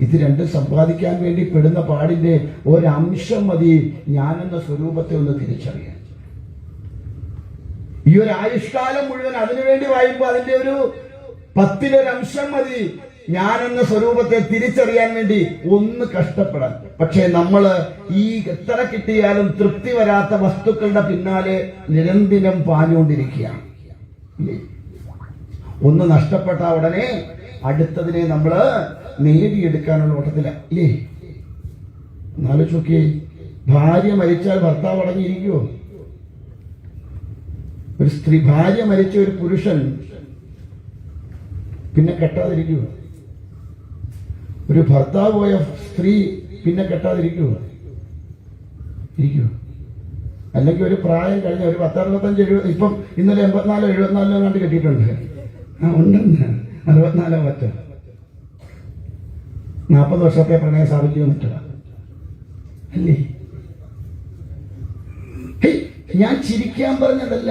S1: ഇത് രണ്ടും സമ്പാദിക്കാൻ വേണ്ടി പെടുന്ന പാടിന്റെ ഒരംശം മതി ഞാനെന്ന സ്വരൂപത്തെ ഒന്ന് തിരിച്ചറിയാൻ. ഈ ഒരു ആയുഷ്കാലം മുഴുവൻ അതിനുവേണ്ടി വായിക്കുമ്പോൾ അതിന്റെ ഒരു 10% മതി ഞാനെന്ന സ്വരൂപത്തെ തിരിച്ചറിയാൻ വേണ്ടി ഒന്ന് കഷ്ടപ്പെടാൻ. പക്ഷെ നമ്മള് ഈ എത്ര കിട്ടിയാലും തൃപ്തി വരാത്ത വസ്തുക്കളുടെ പിന്നാലെ നിരന്തരം പാഞ്ഞുകൊണ്ടിരിക്കുകയാണ്. ഒന്ന് നഷ്ടപ്പെട്ട ഉടനെ അടുത്തതിനെ നമ്മള് നേടിയെടുക്കാനുള്ള ഓട്ടത്തില ഇല്ലേ? എന്നാലോചിച്ച് നോക്കിയേ, ഭാര്യ മരിച്ചാൽ ഭർത്താവ് അടങ്ങിയിരിക്കുവോ? ഒരു സ്ത്രീ, ഭാര്യ മരിച്ച ഒരു പുരുഷൻ പിന്നെ കെട്ടാതിരിക്കുവോ? ഒരു ഭർത്താവ് പോയ സ്ത്രീ പിന്നെ കെട്ടാതിരിക്കുവോ? ഇരിക്കുവോ? അല്ലെങ്കിൽ ഒരു പ്രായം കഴിഞ്ഞ ഒരു 10, 65, 70, ഇപ്പം ഇന്നലെ 84, 74 കണ്ട് കെട്ടിയിട്ടുണ്ട്. ഉണ്ടെന്ന് 64 മറ്റോ 40 വർഷത്തെ പ്രണയം സ്ഥാപിച്ചു മറ്റോ അല്ലേ? ഞാൻ ചിരിക്കാൻ പറഞ്ഞതല്ല,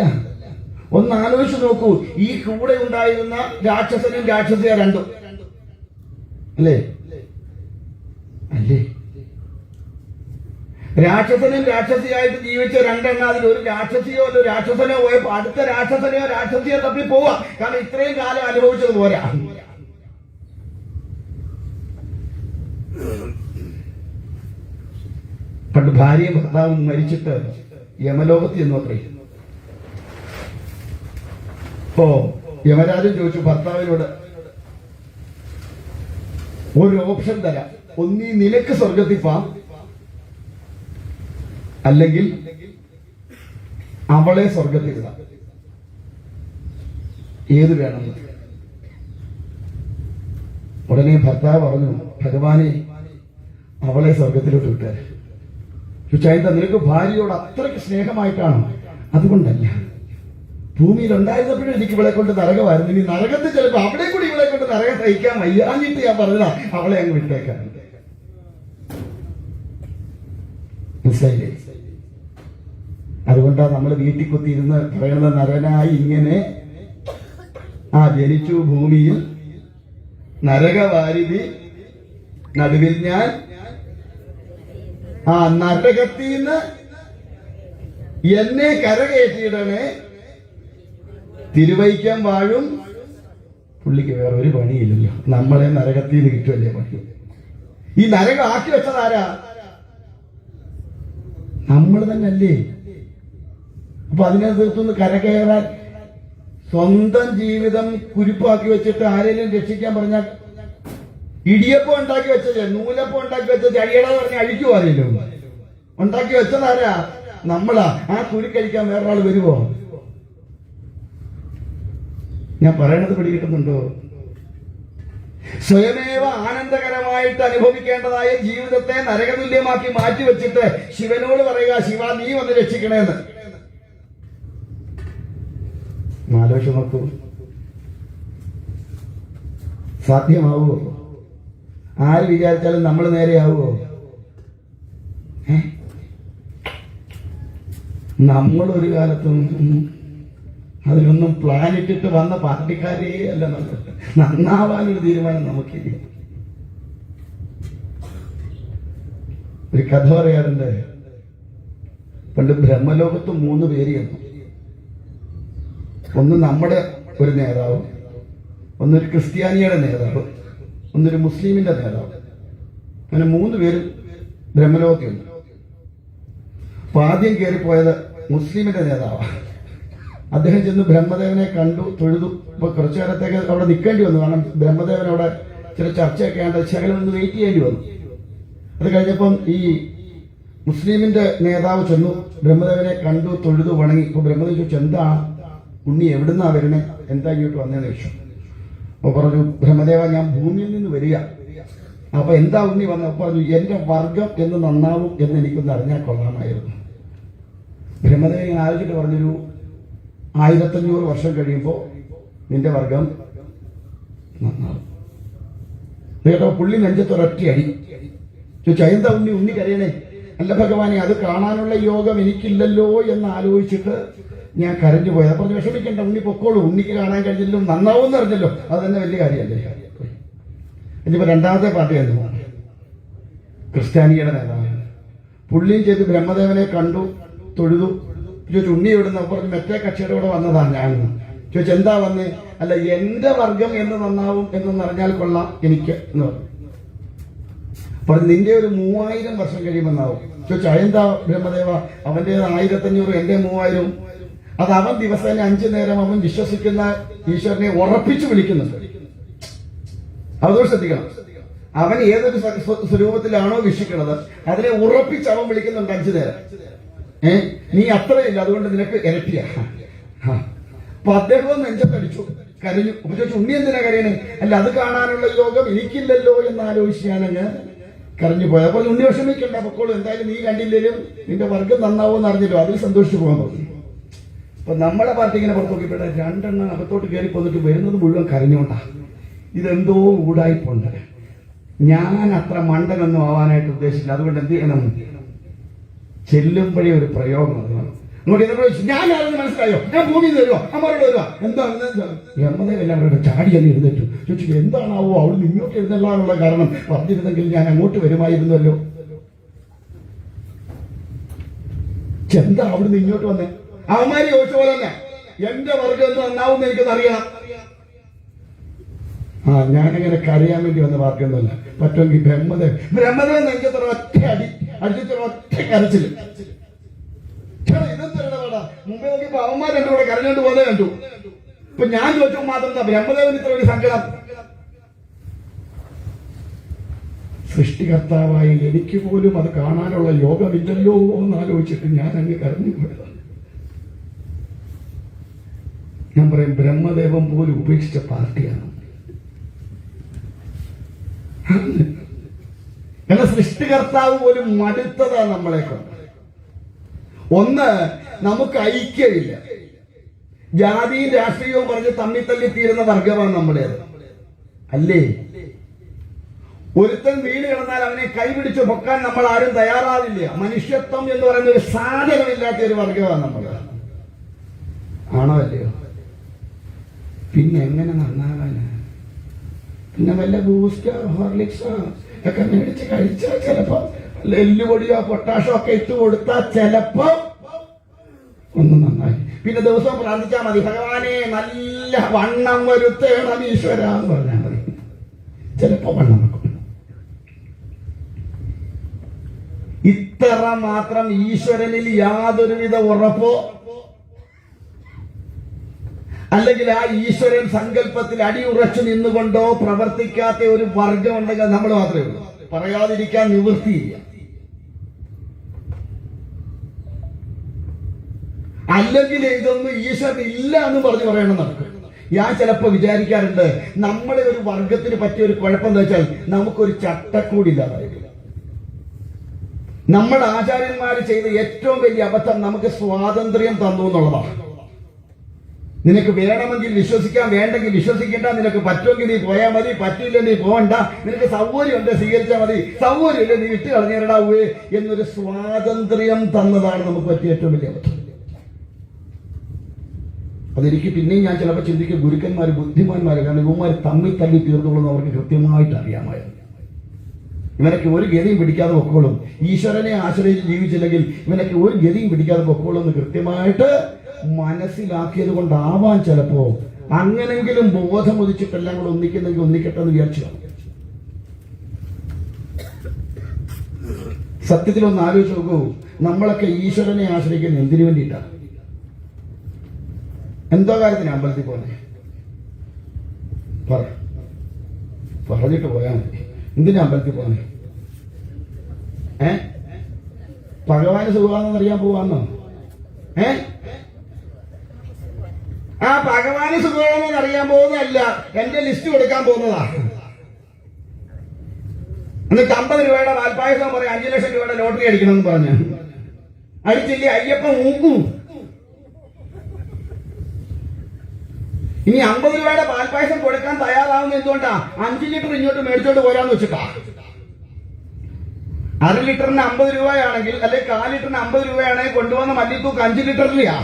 S1: ഒന്ന് ആലോചിച്ച് നോക്കൂ. ഈ കൂടെ ഉണ്ടായിരുന്ന രാക്ഷസനും രാക്ഷസിയ രണ്ടും അല്ലേ? അല്ലേ? രാക്ഷസനും രാക്ഷസിയായിട്ട് ജീവിച്ച രണ്ടെണ്ണം, അതിൽ ഒരു രാക്ഷസിയോ ഒരു രാക്ഷസനോ പോയപ്പോ അടുത്ത രാക്ഷസനെയോ രാക്ഷസിയോ തപ്പി പോവാ. കാരണം ഇത്രയും കാലം അനുഭവിച്ചത് പോരാ. പണ്ട് ഭാര്യയും ഭർത്താവും മരിച്ചിട്ട് യമലോകത്ത് ചെന്നു അത്രേ. ഓ യമരാജൻ ചോദിച്ചു ഭർത്താവിനോട്, ഒരു ഓപ്ഷൻ തരാം, ഒന്നീ നിനക്ക് സ്വർഗത്തിൽ പോവാം, അല്ലെങ്കിൽ അവളെ സ്വർഗത്തിൽ വിടാം, ഏത് വേണം? ഉടനെ ഭർത്താവ് പറഞ്ഞു, ഭഗവാനെ അവളെ സ്വർഗത്തിലോട്ട് വിട്ടാര്. ചോദിച്ചാൽ നിനക്ക് ഭാര്യയോട് അത്രയ്ക്ക് സ്നേഹമായിട്ടാണോ? അതുകൊണ്ടല്ല, ഭൂമിയിൽ ഉണ്ടായിരുന്നപ്പോഴും എനിക്ക് ഇവളെ കൊണ്ട് നരകമായിരുന്നു, ഇനി നരകത്തിൽ ചിലപ്പോ അവിടെ കൂടി ഇവളെ കൊണ്ട് നരകം സഹിക്കാൻ വയ്യാഞ്ഞിട്ട് ഞാൻ പറഞ്ഞതാ അവളെ അങ്ങ് വിട്ടേക്കാൻ. മനസ്സിലായില്ലേ? അതുകൊണ്ടാണ് നമ്മൾ വീട്ടിൽ കുത്തിയിരുന്ന് പറയുന്നത്, നരനായി ഇങ്ങനെ ജനിച്ചു ഭൂമിയിൽ നരകവാരിധി നടുവിൽ ഞാൻ നരകത്തിന്ന് എന്നെ കരകയറ്റിയിടണേ, തിരുവൈക്കം വാഴും. പുള്ളിക്ക് വേറെ ഒരു പണിയില്ലല്ലോ, നമ്മളെ നരകത്തിൽ നിന്ന് കിട്ടുമല്ലേ പണി. ഈ നരകം ആക്കി വെച്ചതാരാ? നമ്മൾ തന്നെ അല്ലേ? അപ്പൊ അതിനകത്തുനിന്ന് കരകയറാൻ സ്വന്തം ജീവിതം കുരിപ്പാക്കി വെച്ചിട്ട് ആരെങ്കിലും രക്ഷിക്കാൻ പറഞ്ഞാൽ, ഇടിയപ്പം ഉണ്ടാക്കി വെച്ചത്, നൂലപ്പം ഉണ്ടാക്കി വെച്ചത് അഴിയടാ പറഞ്ഞ് അഴിക്കുമോ? ആരെങ്കിലും ഉണ്ടാക്കി വെച്ചതാരാ? നമ്മളാ. ആ കുരുക്കഴിക്കാൻ വേറൊരാൾ വരുമോ? ഞാൻ പറയണത് പിടികിട്ടുന്നുണ്ടോ? സ്വയമേവ ആനന്ദകരമായിട്ട് അനുഭവിക്കേണ്ടതായ ജീവിതത്തെ നരകതുല്യമാക്കി മാറ്റിവെച്ചിട്ട് ശിവനോട് പറയുക, ശിവ നീ വന്ന് രക്ഷിക്കണേന്ന്. ആലോചിച്ച് നോക്കൂ, സാധ്യമാവുമോ? ആര് വിചാരിച്ചാലും നമ്മൾ നേരെയാവുമോ? നമ്മളൊരു കാലത്തും അതിനൊന്നും പ്ലാൻ ഇട്ടിട്ട് വന്ന പാർട്ടിക്കാരേ അല്ല നമ്മൾ. നന്നാവാനൊരു തീരുമാനം നമുക്കില്ല. ഒരു കഥ പറയാറുണ്ട്, പണ്ട് ബ്രഹ്മലോകത്ത് 3 പേര് ചെന്നു. ഒന്ന് നമ്മുടെ ഒരു നേതാവ്, ഒന്നൊരു ക്രിസ്ത്യാനിയുടെ നേതാവ്, ഒന്നൊരു മുസ്ലിമിന്റെ നേതാവ്. അങ്ങനെ 3 പേരും ബ്രഹ്മലോകത്തിലുണ്ട്. അപ്പൊ ആദ്യം കയറിപ്പോയത് മുസ്ലിമിന്റെ നേതാവാണ്. അദ്ദേഹം ചെന്ന് ബ്രഹ്മദേവനെ കണ്ടു, തൊഴുതു. ഇപ്പൊ കുറച്ചു നേരത്തേക്ക് അവിടെ നിൽക്കേണ്ടി വന്നു, കാരണം ബ്രഹ്മദേവൻ അവിടെ ചില ചർച്ചയൊക്കെ ആണ്ട് ശകലം ഒന്ന് വെയിറ്റ് ചെയ്യേണ്ടി വന്നു. അത് കഴിഞ്ഞപ്പം ഈ മുസ്ലിമിന്റെ നേതാവ് ചെന്നു, ബ്രഹ്മദേവനെ കണ്ടു, തൊഴുതു, വണങ്ങി. ഇപ്പൊ ബ്രഹ്മദേവൻ ചോദിച്ചു, എന്താ ഉണ്ണി, എവിടുന്നാ വരണേ, എന്താ ഇങ്ങോട്ട് വന്നതെന്ന് ചോദിച്ചു. അപ്പൊ പറഞ്ഞു, ബ്രഹ്മദേവ ഞാൻ ഭൂമിയിൽ നിന്ന് വരിക. അപ്പൊ എന്താ ഉണ്ണി വന്നത്? പറഞ്ഞു, എന്റെ വർഗം എന്ന് നന്നാവും എന്ന് എനിക്കൊന്ന് അറിഞ്ഞാൽ കൊള്ളാമായിരുന്നു. ബ്രഹ്മദേവൻ ഇങ്ങനെ ആലോചിച്ചിട്ട് പറഞ്ഞൊരു 1500 വർഷം കഴിയുമ്പോ നിന്റെ വർഗം നന്നാവും. കേട്ടോ? പുള്ളി നെഞ്ചത്തൊരൊറ്റ അടി. ചോദിച്ചാ എന്താ ഉണ്ണി, ഉണ്ണിക്കറിയണേ? അല്ല ഭഗവാനെ, അത് കാണാനുള്ള യോഗം എനിക്കില്ലല്ലോ എന്ന് ആലോചിച്ചിട്ട് ഞാൻ കരഞ്ഞു പോയത്. പറഞ്ഞു, വിഷമിക്കണ്ട ഉണ്ണി, പൊക്കോളൂ, ഉണ്ണിക്ക് കാണാൻ കഴിഞ്ഞല്ലോ, നന്നാവും അറിഞ്ഞല്ലോ, അത് തന്നെ വലിയ കാര്യമല്ലേ. ഇനിയിപ്പോ രണ്ടാമത്തെ പാർട്ടിയായിരുന്നു ക്രിസ്ത്യാനിയുടെ നേതാവ്. പുള്ളിയും ചെയ്ത് ബ്രഹ്മദേവനെ കണ്ടു, തൊഴുതു. ചോദിച്ചു, ഉണ്ണി എവിടുന്ന്? പറഞ്ഞു, മറ്റേ കക്ഷിയുടെ കൂടെ വന്നതാണ് ഞാൻ. ചോദിച്ചു, എന്താ വന്നേ? അല്ല, എന്റെ വർഗം എന്ന് നന്നാവും എന്നൊന്ന് അറിഞ്ഞാൽ കൊള്ളാം എനിക്ക് എന്ന് പറഞ്ഞു. പറഞ്ഞു, നിന്റെ ഒരു 3000 വർഷം കഴിയുമെന്നാവും. ചോദിച്ചു, അതെന്താ ബ്രഹ്മദേവ? അവന്റെ 1500, എന്റെ 3000. അത് അവൻ ദിവസേന 5 നേരം അവൻ വിശ്വസിക്കുന്ന ഈശ്വരനെ ഉറപ്പിച്ചു വിളിക്കുന്നുണ്ട്. അതോട് ശ്രദ്ധിക്കണം. അവൻ ഏതൊരു സ്വരൂപത്തിലാണോ വീക്ഷിക്കുന്നത് അതിനെ ഉറപ്പിച്ച് അവൻ വിളിക്കുന്നുണ്ട് 5 നേരം. നീ അത്രയില്ല, അതുകൊണ്ട് നിനക്ക് ഇരട്ടിയാ. അപ്പൊ അദ്ദേഹവും നെഞ്ചത്തടിച്ചു, കരഞ്ഞു. അപ്പൊ ചോദിച്ചു, ഉണ്ണി എന്തിനാ കരയണേ? അല്ല, അത് കാണാനുള്ള യോഗം എനിക്കില്ലല്ലോ എന്ന് ആലോചിച്ച് ഞാനങ്ങ് കരഞ്ഞു പോയത്. അപ്പൊ ഉണ്ണി വിഷമിക്കണ്ട, പൊക്കോളൂ, എന്തായാലും നീ കണ്ടില്ലേലും നിന്റെ വർഗം നന്നാവുമെന്ന് അറിഞ്ഞല്ലോ, അതിൽ സന്തോഷിച്ചു പോകാൻ പറഞ്ഞു. അപ്പൊ നമ്മുടെ പാർട്ടി ഇങ്ങനെ പുറത്ത് നോക്കിയപ്പോഴേ 2 എണ്ണം അകത്തോട്ട് കയറി പോന്നിട്ട് വരുന്നത് മുഴുവൻ കരഞ്ഞോണ്ടാ. ഇതെന്തോ ഊടായിപ്പുണ്ട്, ഞാൻ അത്ര മണ്ടനൊന്നും ആവാനായിട്ട് ഉദ്ദേശിച്ചില്ല, അതുകൊണ്ട് എന്ത് ചെയ്യണം? ചെല്ലുമ്പോഴേ ഒരു പ്രയോഗം അങ്ങോട്ട് ഞാൻ ആരെന്ന് മനസ്സിലായോ? ഞാൻ ഭൂമിയിൽ വരുവാ, അമ്മയോട് വരുവാ, എന്താണ്? ബ്രഹ്മദേവെല്ലാവരോട് ചാടി എന്ന് എഴുന്നേറ്റു. ചോദിച്ചു, എന്താണാവോ അവിടുന്ന് ഇങ്ങോട്ട് എഴുന്നള്ളാനുള്ള കാരണം? പറഞ്ഞിരുന്നെങ്കിൽ ഞാൻ അങ്ങോട്ട് വരുമായിരുന്നല്ലോ. എന്താ അവിടുന്ന് ഇങ്ങോട്ട് വന്നേ? അവന്മാര് ചോദിച്ച പോലെ തന്നെ എന്റെ വർഗം എന്ന് നന്നാവുന്ന എനിക്കൊന്നറിയണം. ഞാനങ്ങനെ കരയാൻ വേണ്ടി വന്ന വാക്കൊന്നുമല്ല. പറ്റുമെങ്കിൽ ബ്രഹ്മദേവൻ നെഞ്ചത്ര ഒറ്റ അടി അടിച്ചിട്ട് ഒറ്റ കരച്ചില്. ഇതെന്താ ഇടപാടാ? മുമ്പേ നോക്കിയപ്പോ അവന്മാർ രണ്ടും കൂടെ കരഞ്ഞോണ്ട് പോലെ കണ്ടു. ഇപ്പൊ ഞാൻ ചോദിച്ചു മാത്രം എന്താ ബ്രഹ്മദേവന് ഇത്ര ഒരു സങ്കടം? സൃഷ്ടികർത്താവായ എനിക്ക് പോലും അത് കാണാനുള്ള യോഗമില്ലല്ലോ എന്ന് ആലോചിച്ചിട്ട് ഞാൻ അങ്ങ് കരഞ്ഞു പോയതാണ്. ഞാൻ പറയും ബ്രഹ്മദേവൻ പോലും ഉപേക്ഷിച്ച പാർട്ടിയാണ്. എന്നാൽ സൃഷ്ടികർത്താവ് പോലും മടുത്തതാ നമ്മളെ കൊണ്ട്. ഒന്ന്, നമുക്ക് ഐക്യമില്ല. ജാതിയും രാഷ്ട്രീയവും പറഞ്ഞ് തമ്മിൽ തല്ലി തീരുന്ന വർഗമാണ് നമ്മുടേത്, അല്ലേ? ഒരുത്തൻ വീട് കിടന്നാൽ അവനെ കൈപിടിച്ച് പൊക്കാൻ നമ്മൾ ആരും തയ്യാറാവില്ല. മനുഷ്യത്വം എന്ന് പറയുന്ന ഒരു സാധനമില്ലാത്ത ഒരു വർഗമാണ് നമ്മൾ. ആണോ അല്ലയോ? പിന്നെ എങ്ങനെ നന്നാകാനാ? പിന്നെ വല്ല ബൂസ്റ്റോ ഹോർലിക്സോ ഒക്കെ മേടിച്ച് കഴിച്ചാൽ ചിലപ്പോ എല്ലുപൊടിയോ പൊട്ടാഷോ ഒക്കെ ഇട്ട് കൊടുത്താൽ ചിലപ്പോ ഒന്ന് നന്നായി. പിന്നെ ദിവസവും പ്രാർത്ഥിച്ചാൽ മതി, ഭഗവാനെ നല്ല വണ്ണം വരുത്തേണം ഈശ്വര എന്ന് പറഞ്ഞാൽ മതി. ചിലപ്പോ വണ്ണം വെക്കും. ഇത്ര മാത്രം ഈശ്വരനിൽ യാതൊരുവിധ ഉറപ്പോ അല്ലെങ്കിൽ ആ ഈശ്വരൻ സങ്കല്പത്തിൽ അടിയുറച്ചു നിന്നുകൊണ്ടോ പ്രവർത്തിക്കാത്ത ഒരു വർഗം ഉണ്ടെങ്കിൽ നമ്മൾ മാത്രമേ ഉള്ളൂ. പറയാതിരിക്കാൻ നിവൃത്തിയില്ല. അല്ലെങ്കിൽ ഇതൊന്നും ഈശ്വരൻ ഇല്ല എന്ന് പറഞ്ഞു പറയണം നമുക്ക്. ഞാൻ ചിലപ്പോ വിചാരിക്കാറുണ്ട്, നമ്മുടെ ഒരു വർഗത്തിന് പറ്റിയ ഒരു കുഴപ്പം എന്താ വെച്ചാൽ നമുക്കൊരു ചട്ടക്കൂടില്ലാതായിരിക്കും. നമ്മുടെ ആചാര്യന്മാര് ചെയ്ത ഏറ്റവും വലിയ അബദ്ധം നമുക്ക് സ്വാതന്ത്ര്യം തന്നു എന്നുള്ളതാണ്. നിനക്ക് വേണമെങ്കിൽ വിശ്വസിക്കാം, വേണ്ടെങ്കിൽ വിശ്വസിക്കേണ്ട, നിനക്ക് പറ്റുമെങ്കിൽ നീ പോയാൽ മതി, പറ്റില്ല നീ പോകണ്ട, നിനക്ക് സൗകര്യമുണ്ട് സ്വീകരിച്ചാൽ മതി, സൗകര്യമില്ല നീ വിട്ട് കളഞ്ഞിടാവേ എന്നൊരു സ്വാതന്ത്ര്യം തന്നതാണ് നമുക്ക് പറ്റിയ ഏറ്റവും വലിയ അബദ്ധം. അതെനിക്ക് പിന്നെയും ഞാൻ ചിലപ്പോൾ ചിന്തിക്കും, ഗുരുക്കന്മാര് ബുദ്ധിമാന്മാര്, കാരണം ഇവന്മാർ തമ്മിൽ തല്ലി തീർന്നുള്ളൂ അവർക്ക് കൃത്യമായിട്ട് അറിയാമായിരുന്നു. ഇവനൊക്കെ ഒരു ഗതിയും പിടിക്കാതെ പൊക്കോളും, ഈശ്വരനെ ആശ്രയിച്ച് ജീവിച്ചില്ലെങ്കിൽ ഇവനൊക്കെ ഒരു ഗതിയും പിടിക്കാതെ പൊക്കോളും എന്ന് കൃത്യമായിട്ട് മനസ്സിലാക്കിയത് കൊണ്ടാവാൻ ചിലപ്പോ അങ്ങനെങ്കിലും ബോധം ഉദിച്ചിട്ടെല്ലാം കൂടെ ഒന്നിക്കുന്നെങ്കിൽ ഒന്നിക്കട്ടെ എന്ന് വിചാരിച്ചു. സത്യത്തിലൊന്ന് ആലോചിച്ച് നോക്കൂ, നമ്മളൊക്കെ ഈശ്വരനെ ആശ്രയിക്കുന്ന എന്തിനു വേണ്ടിയിട്ടാണ്? എന്തോ കാര്യത്തിന് അമ്പലത്തിൽ പോന്നെ പറഞ്ഞിട്ട് പോയാൽ മതി. എന്തിനാ അമ്പലത്തിൽ പോന്നെ? ഭഗവാന് സുഖമാണെന്ന് അറിയാൻ പോവാന്നോ? ആ ഭഗവാന് സുഖമാണെന്ന് അറിയാൻ പോകുന്നതല്ല, എന്റെ ലിസ്റ്റ് കൊടുക്കാൻ പോകുന്നതാ. എന്നിട്ട് 50 രൂപയുടെ പാൽപ്പായസം പറയാം, 5 ലക്ഷം രൂപയുടെ ലോട്ടറി അടിക്കണമെന്ന് പറഞ്ഞു അടിച്ചില്ലേ അയ്യപ്പൻ ഊക്കും. ഇനി 50 രൂപയുടെ പാൽപ്പായസം കൊടുക്കാൻ തയ്യാറാവുന്ന എന്തുകൊണ്ടാ? 5 ലിറ്റർ ഇങ്ങോട്ട് മേടിച്ചോണ്ട് പോരാന്ന് വെച്ചിട്ടാ. 1/2 ലിറ്ററിന് 50 രൂപയാണെങ്കിൽ, അല്ലെങ്കിൽ 1/4 ലിറ്ററിന് 50 രൂപയാണെങ്കിൽ കൊണ്ടുവന്ന മല്ലിത്തൂക്ക് 5 ലിറ്ററിലെയാ.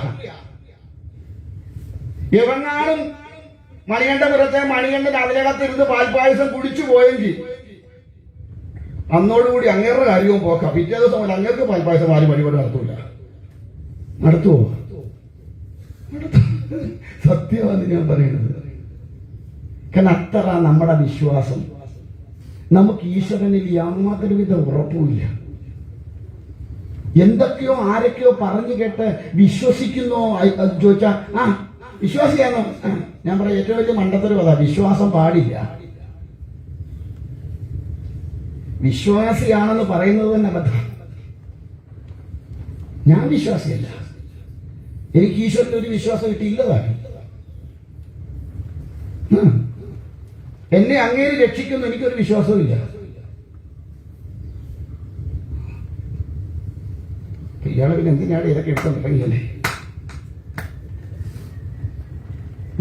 S1: എവങ്ങാനും മണികണ്ഠപുരത്തെ മണികണ്ഠൻ അതിനകത്തിരുന്ന് പാൽപ്പായസം കുടിച്ചു പോയെങ്കിൽ അന്നോടുകൂടി അങ്ങേരുടെ കാര്യവും പോക്കാം. പിറ്റേ ദിവസം പോലെ അങ്ങേർക്ക് പാൽപ്പായസം ആരും വഴിപാട് നടത്തൂല. നടത്തുവോ? സത്യമാണ് ഞാൻ പറയുന്നത്. കാരണം അത്ര നമ്മുടെ വിശ്വാസം. നമുക്ക് ഈശ്വരനിൽ യാതൊരുവിധ ഉറപ്പുമില്ല. എന്തൊക്കെയോ ആരൊക്കെയോ പറഞ്ഞു കേട്ട് വിശ്വസിക്കുന്നോ ചോദിച്ചാ ആ വിശ്വാസിയാണോ? ഞാൻ പറയാം ഏറ്റവും വലിയ മണ്ടത്തരം അതാ, വിശ്വാസം പാടില്ല. വിശ്വാസിയാണെന്ന് പറയുന്നത് തന്നെ അബദ്ധം. ഞാൻ വിശ്വാസിയല്ല, എനിക്ക് ഈശ്വരന്റെ ഒരു വിശ്വാസം കിട്ടിയില്ലതാണ്. എന്നെ അങ്ങേര് രക്ഷിക്കുന്നു, എനിക്കൊരു വിശ്വാസവും ഇല്ല. ഇയാളെ പിന്നെ എന്തിനാണ് ഇതൊക്കെ എടുക്കാൻ തുടങ്ങിയല്ലേ?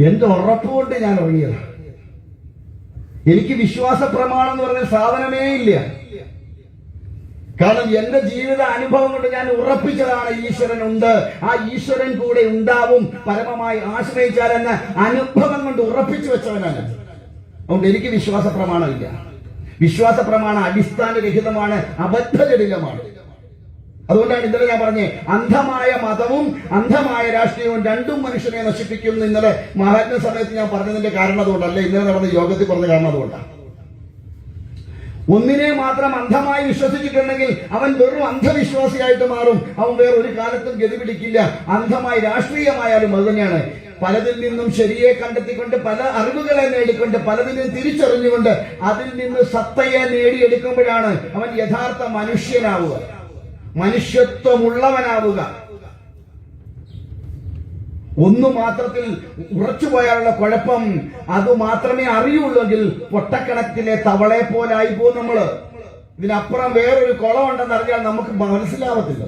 S1: എന്റെ ഉറപ്പുകൊണ്ട് ഞാൻ ഇറങ്ങിയത്. എനിക്ക് വിശ്വാസ പ്രമാണം എന്ന് പറഞ്ഞ സാധനമേ ഇല്ല. കാരണം എന്റെ ജീവിത അനുഭവം കൊണ്ട് ഞാൻ ഉറപ്പിച്ചതാണ് ഈശ്വരൻ ഉണ്ട്, ആ ഈശ്വരൻ കൂടെ ഉണ്ടാവും, പരമമായി ആശ്രയിച്ചാൽ എന്ന അനുഭവം കൊണ്ട് ഉറപ്പിച്ചു വെച്ചവനാണ്. അതുകൊണ്ട് എനിക്ക് വിശ്വാസ പ്രമാണമില്ല. വിശ്വാസ പ്രമാണം അടിസ്ഥാനരഹിതമാണ്, അബദ്ധജടിലമാണ്. അതുകൊണ്ടാണ് ഇന്നലെ ഞാൻ പറഞ്ഞേ, അന്ധമായ മതവും അന്ധമായ രാഷ്ട്രീയവും രണ്ടും മനുഷ്യനെ നശിപ്പിക്കും. ഇന്നലെ മഹാത്മ്യ സമയത്ത് ഞാൻ പറഞ്ഞതിന്റെ കാരണം അതുകൊണ്ടല്ല, ഇന്നലെ നടന്ന യോഗത്തിൽ പറഞ്ഞ കാരണം അതുകൊണ്ടാണ്. ഒന്നിനെ മാത്രം അന്ധമായി വിശ്വസിച്ചിട്ടുണ്ടെങ്കിൽ അവൻ വെറും അന്ധവിശ്വാസിയായിട്ട് മാറും. അവൻ വേറെ ഒരു കാലത്തും ഗതി പിടിക്കില്ല. അന്ധമായി രാഷ്ട്രീയമായാലും അത് തന്നെയാണ്. പലതിൽ നിന്നും ശരിയെ കണ്ടെത്തിക്കൊണ്ട്, പല അറിവുകളെ നേടിക്കൊണ്ട്, പലതിനും തിരിച്ചറിഞ്ഞുകൊണ്ട് അതിൽ നിന്ന് സത്തയെ നേടിയെടുക്കുമ്പോഴാണ് അവൻ യഥാർത്ഥ മനുഷ്യനാവുക, മനുഷ്യത്വമുള്ളവനാവുക. ഒന്നു മാത്രത്തിൽ ഉറച്ചുപോയാലുള്ള കുഴപ്പം, അത് മാത്രമേ അറിയുള്ളൂവെങ്കിൽ പൊട്ടക്കണക്കിലെ തവളെ പോലായി പോകും നമ്മള്. ഇതിനപ്പുറം വേറൊരു കുളമുണ്ടെന്ന് അറിഞ്ഞാൽ നമുക്ക് മനസ്സിലാവത്തില്ല.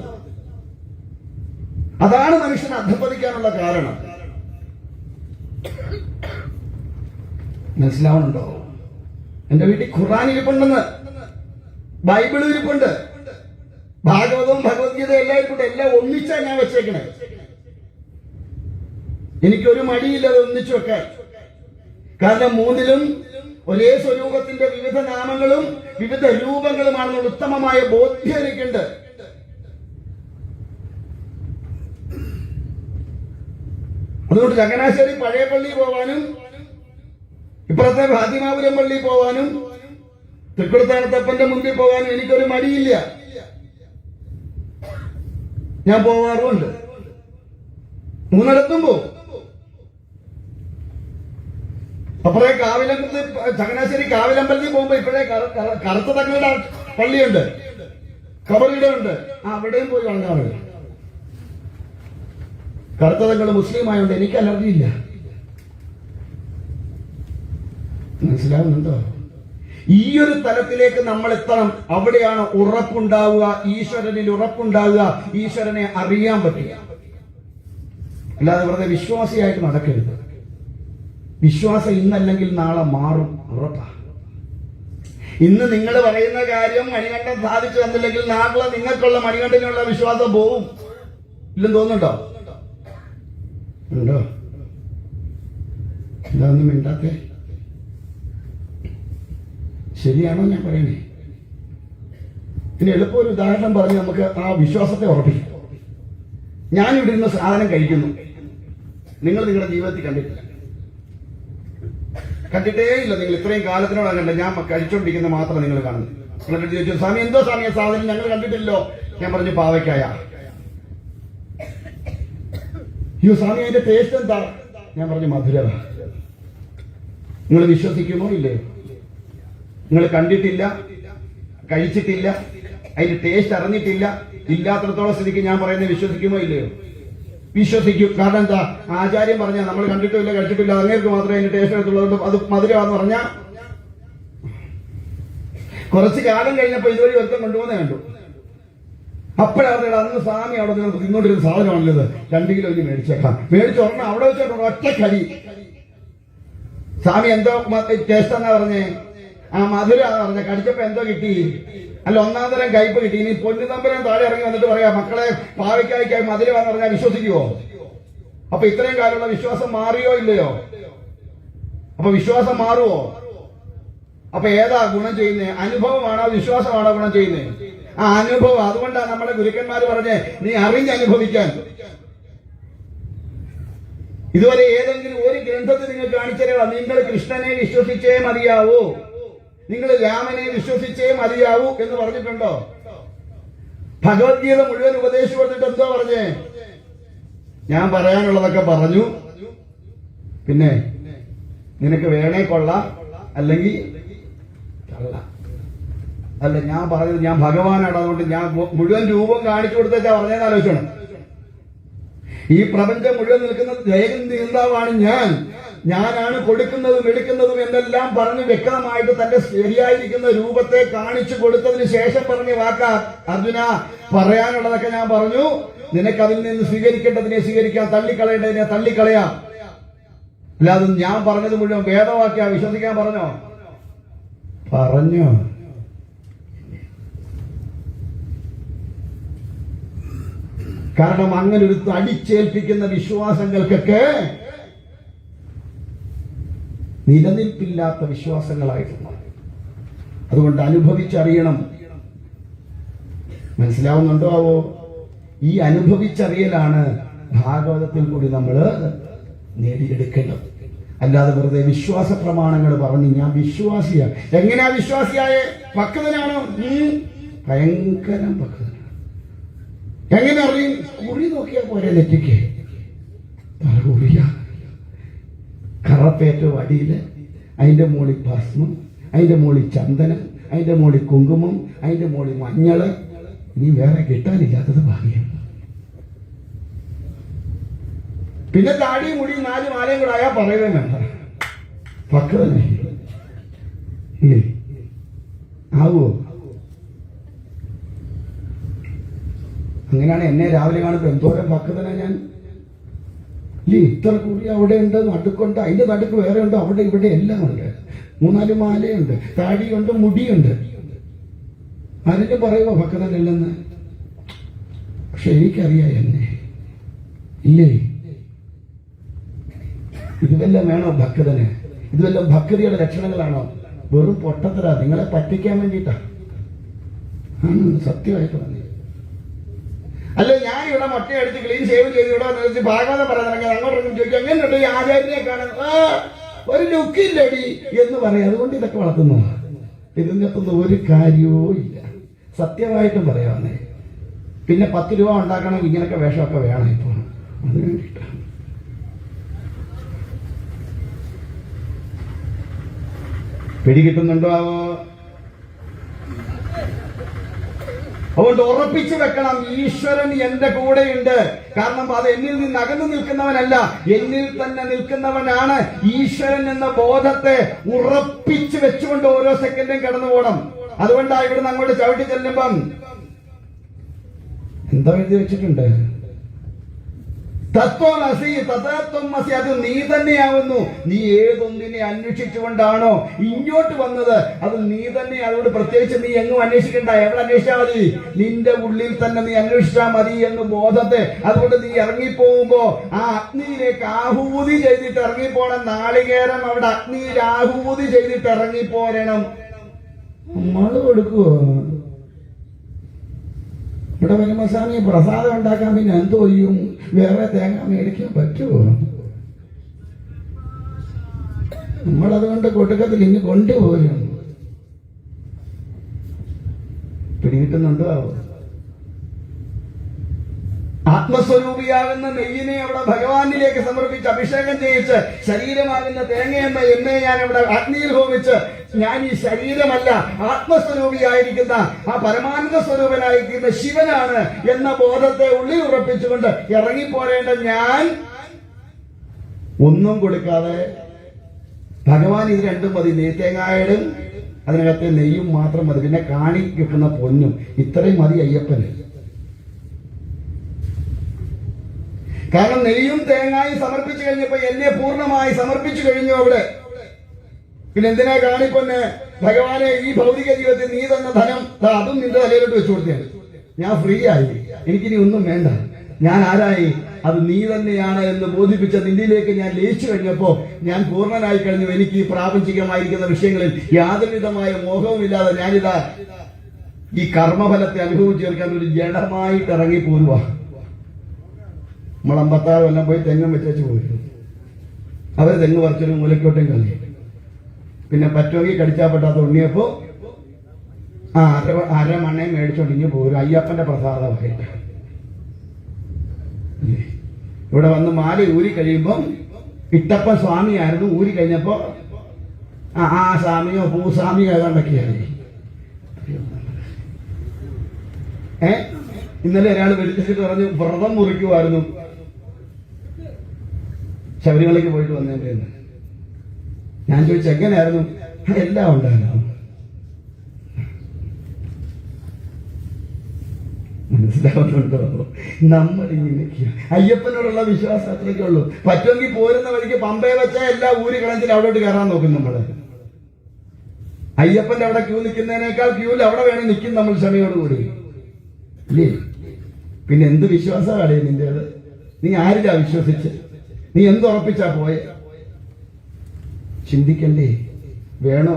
S1: അതാണ് മനുഷ്യൻ അധപ്പതിക്കാനുള്ള കാരണം. മനസ്സിലാവണുണ്ടോ? എന്റെ വീട്ടിൽ ഖുർആൻ ഇരിപ്പുണ്ടെന്ന്, ബൈബിൾ ഇരിപ്പുണ്ട്, ഭാഗവതവും ഭഗവത്ഗീതയും എല്ലാം ഇരിപ്പുണ്ട്. എല്ലാം ഒന്നിച്ചാ ഞാൻ വെച്ചേക്കണേ. എനിക്കൊരു മടിയില്ല അത് ഒന്നിച്ചു വെക്കാൻ. കാരണം മൂന്നിലും ഒരേ സ്വരൂപത്തിന്റെ വിവിധ നാമങ്ങളും വിവിധ രൂപങ്ങളുമാണെന്നുള്ള ഉത്തമമായ ബോധ്യം എനിക്കുണ്ട്. അതുകൊണ്ട് ചങ്ങനാശ്ശേരി പഴയ പള്ളി പോവാനും ഇപ്പുറത്തെ ഫാത്തിമാപുരം പള്ളി പോവാനും തൃക്കുടത്താനത്തപ്പന്റെ മുമ്പിൽ പോകാനും എനിക്കൊരു മടിയില്ല. ഞാൻ പോവാറുമുണ്ട്. മൂന്നിടത്തും പോകും. അപ്പുറേ കാവിലമ്പലത്തിൽ, ചങ്ങനാശ്ശേരി കാവിലമ്പലത്തിൽ പോകുമ്പോ ഇപ്പോഴേ കറുത്ത തങ്ങളുടെ പള്ളിയുണ്ട്, ഖബറിടെ ഉണ്ട്, അവിടെയും പോയി വണങ്ങാറുണ്ട്. കറുത്ത തങ്ങൾ മുസ്ലിം ആയതുകൊണ്ട് എനിക്ക് അലർജിയില്ല. മനസ്സിലാവുന്നുണ്ടോ? ഈ ഒരു തലത്തിലേക്ക് നമ്മൾ എത്തണം. അവിടെയാണ് ഉറപ്പുണ്ടാവുക, ഈശ്വരനിൽ ഉറപ്പുണ്ടാവുക, ഈശ്വരനെ അറിയാൻ പറ്റുക. അല്ലാതെ വെറുതെ വിശ്വാസിയായിട്ട് നടക്കരുത്. വിശ്വാസം ഇന്നല്ലെങ്കിൽ നാളെ മാറും, ഉറപ്പാ. ഇന്ന് നിങ്ങൾ പറയുന്ന കാര്യം മണികണ്ഠൻ സാധിച്ചു തന്നില്ലെങ്കിൽ നാളെ നിങ്ങൾക്കുള്ള മണികണ്ഠനുള്ള വിശ്വാസം പോവും. ഇല്ലെന്ന് തോന്നുന്നുണ്ടോ? ഉണ്ടോ? ഇതൊന്നും മിണ്ടാത്തെ? ശരിയാണോ ഞാൻ പറയണേ? ഇനി എളുപ്പം ഒരു ഉദാഹരണം പറഞ്ഞ് നമുക്ക് ആ വിശ്വാസത്തെ ഉറപ്പിക്കാം. ഞാനിവിടെ ഇരുന്ന് സാധനം കഴിക്കുന്നു, നിങ്ങൾ നിങ്ങളുടെ ജീവിതത്തിൽ കണ്ടിട്ടേ ഇല്ല. നിങ്ങൾ ഇത്രയും കാലത്തിനോട് കണ്ട ഞാൻ കഴിച്ചുകൊണ്ടിരിക്കുന്ന മാത്രം നിങ്ങൾ കാണുന്നു. എന്നിട്ട് ചോദിച്ചു, സ്വാമി എന്തോ സ്വാമിയ സാധനം ഞങ്ങൾ കണ്ടിട്ടില്ലോ. ഞാൻ പറഞ്ഞു പാവയ്ക്കായ. അയ്യോ സ്വാമി അതിന്റെ ടേസ്റ്റ് എന്താ? ഞാൻ പറഞ്ഞു മധുര. നിങ്ങൾ വിശ്വസിക്കുമോ ഇല്ലയോ? നിങ്ങൾ കണ്ടിട്ടില്ല, കഴിച്ചിട്ടില്ല, അതിന്റെ ടേസ്റ്റ് അറിഞ്ഞിട്ടില്ല, ഇല്ലാത്തടത്തോളം സ്ഥിതിക്ക് ഞാൻ പറയുന്നത് വിശ്വസിക്കുമോ ഇല്ലയോ? വിശ്വസിക്കും. കാരണം എന്താ? ആചാര്യം പറഞ്ഞാൽ നമ്മൾ കണ്ടിട്ടില്ല, കഴിച്ചിട്ടില്ല, അങ്ങേർക്ക് മാത്രമേ അതിന്റെ ടേസ്റ്റ് എടുത്തുള്ളതുകൊണ്ട് അത് മധുരമാണെന്ന് പറഞ്ഞാൽ. കുറച്ച് കാലം കഴിഞ്ഞപ്പോ ഇതുവഴി ഒരുത്തം കൊണ്ടുപോകുന്നേ കണ്ടു. അപ്പോഴാണ് അന്ന് സ്വാമി അവിടെ നിന്ന് തിന്നോണ്ടിരുന്ന സാധനമാണല്ലോ, 2 കിലോ ഇനി മേടിച്ചേക്കാം. മേടിച്ച് ഒരെണ്ണം അവിടെ വെച്ചോണ്ട് ഒറ്റ കരി. സ്വാമി എന്തോ ടേസ്റ്റ് എന്നാ പറഞ്ഞേ? ആ മധുര പറഞ്ഞ. കടിച്ചപ്പോ എന്തോ കിട്ടി? അല്ല, 1-ാം തരം കയ്പ് കിട്ടി. ഇനി പൊന്നുതമ്പരം താഴെ ഇറങ്ങി വന്നിട്ട് പറയാ മക്കളെ പാവയ്ക്കായ്ക്കായി മധുരമാന്ന് പറഞ്ഞാൽ വിശ്വസിക്കുവോ? അപ്പൊ ഇത്രയും കാലമുള്ള വിശ്വാസം മാറിയോ ഇല്ലയോ? അപ്പൊ വിശ്വാസം മാറുവോ? അപ്പൊ ഏതാ ഗുണം ചെയ്യുന്നേ? അനുഭവമാണോ വിശ്വാസമാണോ ഗുണം ചെയ്യുന്നേ? ആ അനുഭവം. അതുകൊണ്ടാണ് നമ്മളെ ഗുരുക്കന്മാര് പറഞ്ഞേ നീ അറിഞ്ഞനുഭവിക്കാൻ. ഇതുവരെ ഏതെങ്കിലും ഒരു ഗ്രന്ഥത്തിൽ നിങ്ങൾ കാണിച്ചറിയാ നിങ്ങൾ കൃഷ്ണനെ വിശ്വസിച്ചേ മതിയാവൂ, നിങ്ങൾ രാമനെ വിശ്വസിച്ചേ മതിയാവൂ എന്ന് പറഞ്ഞിട്ടുണ്ടോ? ഭഗവത്ഗീത മുഴുവൻ ഉപദേശിച്ചു കൊടുത്തിട്ട് എന്തോ പറഞ്ഞേ? ഞാൻ പറയാനുള്ളതൊക്കെ പറഞ്ഞു, പിന്നെ നിനക്ക് വേണേ കൊള്ളാം, അല്ലെങ്കിൽ അല്ല ഞാൻ പറഞ്ഞത് ഞാൻ ഭഗവാനാണ്, അതുകൊണ്ട് ഞാൻ മുഴുവൻ രൂപം കാണിച്ചു കൊടുത്തേച്ചാ പറഞ്ഞതെന്ന് ആലോചിക്കണം. ഈ പ്രപഞ്ചം മുഴുവൻ നിൽക്കുന്ന ജയകന്തിന്താവാണ് ഞാനാണ് കൊടുക്കുന്നതും എടുക്കുന്നതും എന്നെല്ലാം പറഞ്ഞ് വ്യക്തമായിട്ട് തന്റെ ശരിയായിരിക്കുന്ന രൂപത്തെ കാണിച്ചു കൊടുത്തതിന് ശേഷം പറഞ്ഞ വാക്കാ അർജുന, പറയാനുള്ളതൊക്കെ ഞാൻ പറഞ്ഞു. നിനക്കതിൽ നിന്ന് സ്വീകരിക്കേണ്ടതിനെ സ്വീകരിക്കാം, തള്ളിക്കളയേണ്ടതിനെ തള്ളിക്കളയാം. അല്ലാതെ ഞാൻ പറഞ്ഞത് മുഴുവൻ വേദവാക്യാ വിശ്വസിക്കാൻ പറഞ്ഞോ? കാരണം അങ്ങനെ ഒരു അടിച്ചേൽപ്പിക്കുന്ന വിശ്വാസങ്ങൾക്കൊക്കെ നിലനിൽപ്പില്ലാത്ത വിശ്വാസങ്ങളായിട്ടുണ്ട്. അതുകൊണ്ട് അനുഭവിച്ചറിയണം. മനസ്സിലാവുന്നുണ്ടോ? ഈ അനുഭവിച്ചറിയലാണ് ഭാഗവതത്തിൽ കൂടി നമ്മൾ നേടിയെടുക്കേണ്ടത്. അല്ലാതെ വെറുതെ വിശ്വാസ പ്രമാണങ്ങൾ പറഞ്ഞ് ഞാൻ വിശ്വാസിയാ. എങ്ങനെയാ വിശ്വാസിയായേ? ഭക്തനാണോ? ഭയങ്കര ഭക്തനാണ്. എങ്ങനെ അറിയും? കുറി നോക്കിയാ പോരെ നെറ്റിക്ക്. കുറിയ കറപ്പേറ്റ വടിയില്, അതിന്റെ മുകളിൽ ഭസ്മം, അതിന്റെ മുകളിൽ ചന്ദനം, അതിന്റെ മുകളിൽ കുങ്കുമം, അതിന്റെ മുകളിൽ മഞ്ഞള്. ഇനി വേറെ കിട്ടാനില്ലാത്തത് ഭാഗ്യം. പിന്നെ താടിയും മുടിയും 4 മാലയും കൂടെ ആയാ പറയുകയും വേണ്ട. ഭക്തനെ ഇല്ലേ? ആവോ? അങ്ങനെയാണ് എന്നെ രാവിലെ കാണുമ്പോൾ എന്തോരം ഭക്തനാ ഞാൻ. ഇല്ലേ? ഇത്ര കൂടി അവിടെ ഉണ്ട്, നടുക്കുണ്ട്, അതിന്റെ നടുക്ക് വേറെ ഉണ്ട്, അവിടെ ഇവിടെ എല്ലാം ഉണ്ട്. 3-4 മാലയുണ്ട്, താടിയുണ്ട്, മുടിയുണ്ട്. ആരെങ്കിലും പറയുമോ ഭക്തനല്ലെന്ന്? പക്ഷെ എനിക്കറിയാം എന്നെ. ഇല്ലേ? ഇതുവെല്ലാം വേണോ ഭക്തന്? ഇതുവെല്ലാം ഭക്തിയുടെ ലക്ഷണങ്ങളാണോ? വെറും പൊട്ടത്തരാ, നിങ്ങളെ പറ്റിക്കാൻ വേണ്ടിയിട്ടാ. സത്യമായിട്ട് പറഞ്ഞു. അല്ല, ഞാൻ ഇവിടെ മുട്ടയടിച്ച് ക്ലീൻ ഷേവ് ചെയ്ത് ഇവിടെ ഭാഗവതം പറയാൻ അങ്ങോട്ടൊന്നും ചോദിക്കും, എങ്ങനെയുണ്ട് ഈ ആചാര്യനെ കാണാൻ? ഒരു ലുക്കില്ലടി എന്ന് പറയും. അതുകൊണ്ട് ഇതൊക്കെ വളർത്തുന്നു. ഇതിനകത്തൊന്നും ഒരു കാര്യവും ഇല്ല. സത്യമായിട്ടും പറയാവുന്നേ. പിന്നെ 10 രൂപ ഉണ്ടാക്കണം, ഇങ്ങനൊക്കെ വേഷമൊക്കെ വേണം ഇപ്പോൾ. അതിന് വേണ്ടിയിട്ടാണ്. പിടികിട്ടുന്നുണ്ടോ? അതുകൊണ്ട് ഉറപ്പിച്ചു വെക്കണം, ഈശ്വരൻ എന്റെ കൂടെയുണ്ട്. കാരണം അത് എന്നിൽ നിന്ന് അകന്നു നിൽക്കുന്നവനല്ല, എന്നിൽ തന്നെ നിൽക്കുന്നവനാണ്. ഈശ്വരൻ എന്ന ബോധത്തെ ഉറപ്പിച്ചു വെച്ചുകൊണ്ട് ഓരോ സെക്കൻഡും കടന്നു പോകണം. അതുകൊണ്ടാണ് ഇവിടുന്ന് അങ്ങോട്ട് ചവിട്ടി ചെല്ലുമ്പം എന്താ എഴുതി വെച്ചിട്ടുണ്ട്? തത്വമസി തഥാത്വമസി, അത് നീ തന്നെയാവുന്നു. നീ ഏതൊന്നിനെ അന്വേഷിച്ചുകൊണ്ടാണോ ഇങ്ങോട്ട് വന്നത്, അത് നീ തന്നെ. അതുകൊണ്ട് പ്രത്യേകിച്ച് നീ എങ്ങും അന്വേഷിക്കണ്ട. എവിടെ അന്വേഷിച്ചാൽ മതി? നിന്റെ ഉള്ളിൽ തന്നെ നീ അന്വേഷിച്ചാൽ മതി എന്ന് ബോധത്തെ. അതുകൊണ്ട് നീ ഇറങ്ങിപ്പോകുമ്പോ ആ അഗ്നിയിലേക്ക് ആഹൂതി ചെയ്തിട്ട് ഇറങ്ങിപ്പോണം. നാളികേരം അവിടെ അഗ്നിയിൽ ആഹൂതി ചെയ്തിട്ട് ഇറങ്ങിപ്പോരണം. നമ്മള് കൊടുക്കുവോ? ഇവിടെ വരുമ്പോ സ്വാമി പ്രസാദം ഉണ്ടാക്കാൻ പിന്നെ എന്തോ ചെയ്യും? വേറെ തേങ്ങ മേടിക്കാൻ പറ്റുമോ? നമ്മളതുകൊണ്ട് കൊടുക്കത്തിൽ ഇനി കൊണ്ടുപോലും. പിടികിട്ടുന്നുണ്ടോ? ആത്മസ്വരൂപിയാകുന്ന നെയ്യിനെ അവിടെ ഭഗവാനിലേക്ക് സമർപ്പിച്ച് അഭിഷേകം ചെയ്യിച്ച്, ശരീരമാകുന്ന തേങ്ങയെന്ന എണ്ണയെ ഞാൻ അവിടെ അഗ്നിയിൽ ഹോമിച്ച്, ഞാൻ ഈ ശരീരമല്ല, ആത്മസ്വരൂപിയായിരിക്കുന്ന ആ പരമാനന്ദ സ്വരൂപനായിരിക്കുന്ന ശിവനാണ് എന്ന ബോധത്തെ ഉള്ളിൽ ഉറപ്പിച്ചുകൊണ്ട് ഇറങ്ങിപ്പോരേണ്ട ഞാൻ ഒന്നും കൊടുക്കാതെ, ഭഗവാൻ ഇത് രണ്ടും മതി, നെയ്ത്തേങ്ങായടും അതിനകത്തെ നെയ്യും മാത്രം മതി, പിന്നെ കാണി കിട്ടുന്ന പൊന്നും, ഇത്രയും മതി അയ്യപ്പന്. കാരണം നെയ്യും തേങ്ങായും സമർപ്പിച്ചു കഴിഞ്ഞപ്പോ എന്നെ പൂർണ്ണമായി സമർപ്പിച്ചു കഴിഞ്ഞു അവിടെ. പിന്നെ എന്തിനാ കാണിപ്പൊന്നെ? ഭഗവാനെ, ഈ ഭൗതിക ജീവിതത്തിൽ നീ തന്ന ധനം അതും നിന്റെ തലയിലോട്ട് വെച്ചു കൊടുത്തേ. ഞാൻ ഫ്രീ ആയി, എനിക്കിനി ഒന്നും വേണ്ട. ഞാൻ ആരായി? അത് നീ തന്നെയാണ് എന്ന് ബോധിപ്പിച്ച നിന്നിലേക്ക് ഞാൻ ലയിച്ചു കഴിഞ്ഞപ്പോ ഞാൻ പൂർണ്ണനായി കഴിഞ്ഞു. എനിക്ക് ഈ പ്രാപഞ്ചികമായിരിക്കുന്ന വിഷയങ്ങളിൽ യാതൊരുവിധമായ മോഹവുമില്ലാതെ ഞാനിതാ ഈ കർമ്മഫലത്തെ അനുഭവിച്ചു ചേർക്കാൻ ഒരു ജഡമായിട്ട് ഇറങ്ങി പോരുവാ. നമ്മൾ 56 കൊല്ലം പോയി തെങ്ങും വെച്ചു പോയിരുന്നു. അവര് തെങ്ങ് പറിച്ചൊരു മൂലക്കോട്ടയും കളി. പിന്നെ പറ്റുമെങ്കിൽ കടിച്ചാൽ പെട്ടാത്ത ഉണ്ണിയപ്പോ അര മണ്ണയും മേടിച്ചോണ്ടിങ്ങി പോരും. അയ്യപ്പന്റെ പ്രസാദമായിട്ട് ഇവിടെ വന്ന് മാല ഊരി കഴിയുമ്പം ഇട്ടപ്പ സ്വാമിയായിരുന്നു. ഊരി കഴിഞ്ഞപ്പോ ആ സ്വാമിയോ ഭൂസ്വാമിയോ ഏതാണ്ടൊക്കെയായി. ഇന്നലെ ഒരാൾ വിളിച്ചിട്ട് പറഞ്ഞു വ്രതം മുറിക്കുമായിരുന്നു ശബരിമലയ്ക്ക് പോയിട്ട് വന്നതിന്റെ. ഞാൻ ചോദിച്ചു എങ്ങനെയായിരുന്നു? എല്ലാം ഉണ്ടായിരുന്നു. മനസ്സിലാവുന്നുണ്ടോ? നമ്മളിങ്ങനെ അയ്യപ്പനോടുള്ള വിശ്വാസം അത്രയ്ക്കേ ഉള്ളൂ. പറ്റുമെങ്കിൽ പോരുന്ന വഴിക്ക് പമ്പയെ വെച്ചാൽ എല്ലാ ഊരി കളഞ്ചിൽ അവിടോട്ട് കയറാൻ നോക്കും നമ്മള്. അയ്യപ്പന്റെ അവിടെ ക്യൂ നിൽക്കുന്നതിനേക്കാൾ ക്യൂവിൽ അവിടെ വേണം നിൽക്കും നമ്മൾ ക്ഷമയോടുകൂടി. ഇല്ലേ? പിന്നെ എന്ത് വിശ്വാസമാണ് നിന്റേത്? നീ ആരിലാ വിശ്വസിച്ച്? നീ എന്തുറപ്പിച്ചാ പോയെ? ചിന്തിക്കണ്ടേ? വേണോ?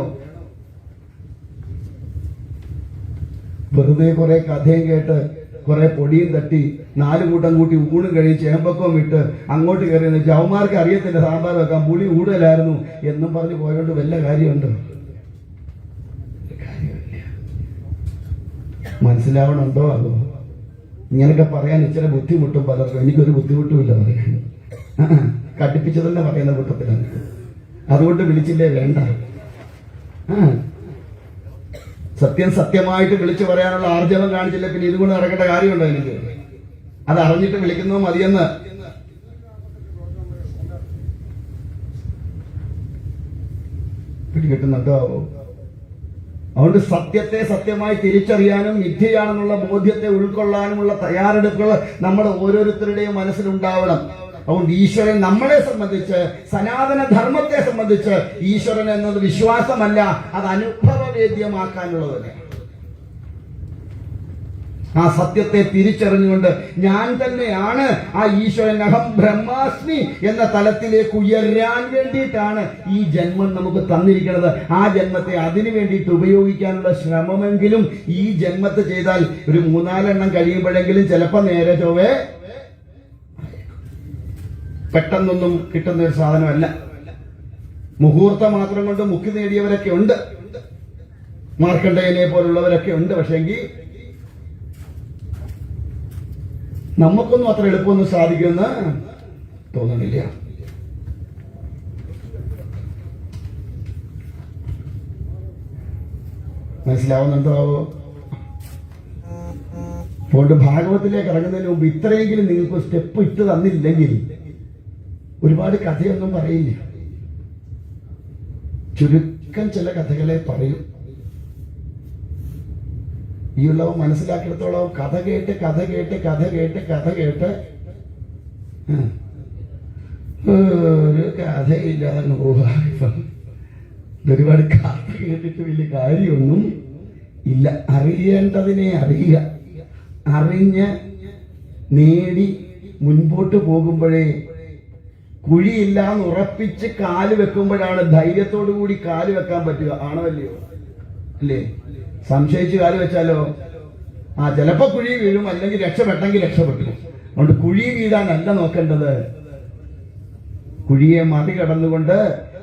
S1: വെറുതെ കുറെ കഥയും കേട്ട് കുറെ പൊടിയും തട്ടി 4 കൂട്ടം കൂട്ടി ഊണും കഴിച്ച് ചേമ്പക്കവും ഇട്ട് അങ്ങോട്ട് കയറി ചവന്മാർക്ക് അറിയത്തില്ല സാമ്പാർ വെക്കാൻ, പുളി കൂടുതലായിരുന്നു എന്നും പറഞ്ഞ് പോയോണ്ട് വല്ല കാര്യമുണ്ടോ? മനസ്സിലാവണുണ്ടോ? അതോ ഇങ്ങനെയൊക്കെ പറയാൻ ഇച്ചിരി ബുദ്ധിമുട്ടും പലർക്കും. എനിക്കൊരു ബുദ്ധിമുട്ടുമില്ല പറയാൻ, കട്ടിപ്പിച്ച് തന്നെ പറയുന്ന കൂട്ടത്തിലാണ്. അതുകൊണ്ട് വിളിച്ചില്ലേ വേണ്ട. സത്യം സത്യമായിട്ട് വിളിച്ചു പറയാനുള്ള ആർജവം കാണിച്ചില്ല പിന്നെ ഇതുകൊണ്ട് നടക്കേണ്ട കാര്യമുണ്ടോ? എനിക്ക് അത് അറിഞ്ഞിട്ട് വിളിക്കുന്നു മതിയെന്ന് പിടികിട്ടുന്നുണ്ടോ? അതുകൊണ്ട് സത്യത്തെ സത്യമായി തിരിച്ചറിയാനും മിഥ്യയാണെന്നുള്ള ബോധ്യത്തെ ഉൾക്കൊള്ളാനുമുള്ള തയ്യാറെടുപ്പുകൾ നമ്മുടെ ഓരോരുത്തരുടെയും മനസ്സിലുണ്ടാവണം. അതുകൊണ്ട് ഈശ്വരൻ നമ്മളെ സംബന്ധിച്ച്, സനാതന ധർമ്മത്തെ സംബന്ധിച്ച് ഈശ്വരൻ എന്നത് വിശ്വാസമല്ല, അത് അനുഭവവേദ്യമാക്കാനുള്ളതല്ലേ. ആ സത്യത്തെ തിരിച്ചറിഞ്ഞുകൊണ്ട് ഞാൻ തന്നെയാണ് ആ ഈശ്വരൻ, അഹം ബ്രഹ്മാസ്മി എന്ന തലത്തിലേക്ക് ഉയരാൻ വേണ്ടിയിട്ടാണ് ഈ ജന്മം നമുക്ക് തന്നിരിക്കുന്നത്. ആ ജന്മത്തെ അതിനു വേണ്ടിയിട്ട് ഉപയോഗിക്കാനുള്ള ശ്രമമെങ്കിലും ഈ ജന്മത്തെ ചെയ്താൽ ഒരു 3-4 എണ്ണം കഴിയുമ്പോഴെങ്കിലും ചിലപ്പോൾ നേരെ ചൊവ്വേ പെട്ടെന്നൊന്നും കിട്ടുന്ന ഒരു സാധനമല്ല. മുഹൂർത്തം മാത്രം കൊണ്ട് മുക്തി നേടിയവരൊക്കെ ഉണ്ട്, മാർക്കണ്ഡേയനെ പോലുള്ളവരൊക്കെ ഉണ്ട്. പക്ഷെങ്കിൽ നമുക്കൊന്നും അത്ര എളുപ്പമൊന്നും സാധിക്കുമെന്ന് തോന്നുന്നില്ല. മനസ്സിലാവുന്നുണ്ടോ? അതുകൊണ്ട് ഭാഗവത്തിലേക്ക് ഇറങ്ങുന്നതിന് മുമ്പ് ഇത്രയെങ്കിലും നിങ്ങൾക്ക് സ്റ്റെപ്പ് ഇട്ട് തന്നില്ലെങ്കിൽ ഒരുപാട് കഥയൊന്നും പറയില്ല. ചുരുക്കം ചില കഥകളെ പറയും. ഈ ഉള്ളവ മനസ്സിലാക്കിയിടത്തോളം കഥ കേട്ട് ഒരു കഥയില്ലാതെ പോവാ. ഒരുപാട് കഥ കേട്ടിട്ട് വലിയ കാര്യമൊന്നും ഇല്ല. അറിയേണ്ടതിനെ അറിയുക, അറിഞ്ഞ് നേടി മുൻപോട്ട് പോകുമ്പോഴേ, കുഴിയില്ലാന്ന് ഉറപ്പിച്ച് കാല് വെക്കുമ്പോഴാണ് ധൈര്യത്തോടു കൂടി കാല് വെക്കാൻ പറ്റുക. ആണോ അല്ലയോ? അല്ലേ? സംശയിച്ച് കാല് വെച്ചാലോ ചിലപ്പോ കുഴി വീഴും, അല്ലെങ്കിൽ രക്ഷപ്പെട്ടെങ്കിൽ രക്ഷപ്പെട്ടു. അതുകൊണ്ട് കുഴി വീഴാനല്ല നോക്കേണ്ടത്, കുഴിയെ മറികടന്നുകൊണ്ട്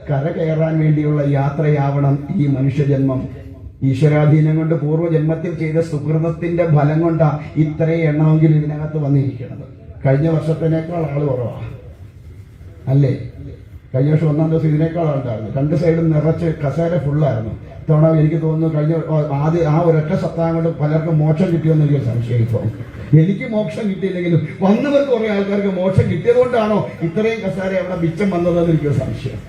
S1: കര കയറാൻ വേണ്ടിയുള്ള യാത്രയാവണം ഈ മനുഷ്യജന്മം. ഈശ്വരാധീനം കൊണ്ട് പൂർവ്വജന്മത്തിൽ ചെയ്ത സുകൃതത്തിന്റെ ഫലം കൊണ്ടാ ഇത്രയും എണ്ണമെങ്കിലും ഇതിനകത്ത് വന്നിരിക്കുന്നത്. കഴിഞ്ഞ വർഷത്തിനേക്കാൾ ആള് കുറവാണ് അല്ലേ? കഴിഞ്ഞ വർഷം 1-ാം ദിവസം ഇതിനേക്കാൾ ഉണ്ടായിരുന്നു. 2 സൈഡും നിറച്ച് കസേര ഫുള്ളായിരുന്നു. ഇത്തവണ എനിക്ക് തോന്നുന്നു കഴിഞ്ഞ ആ ഒരൊറ്റ സപ്താഹം കൊണ്ട് പലർക്കും മോക്ഷം കിട്ടിയെന്ന് എനിക്ക് സംശയം. ഇപ്പോൾ എനിക്ക് മോക്ഷം കിട്ടിയില്ലെങ്കിലും വന്നവർക്ക് കുറെ ആൾക്കാർക്ക് മോക്ഷം കിട്ടിയത് കൊണ്ടാണോ ഇത്രയും കസേര അവിടെ മിച്ചം വന്നതെന്ന് എനിക്ക് സംശയം.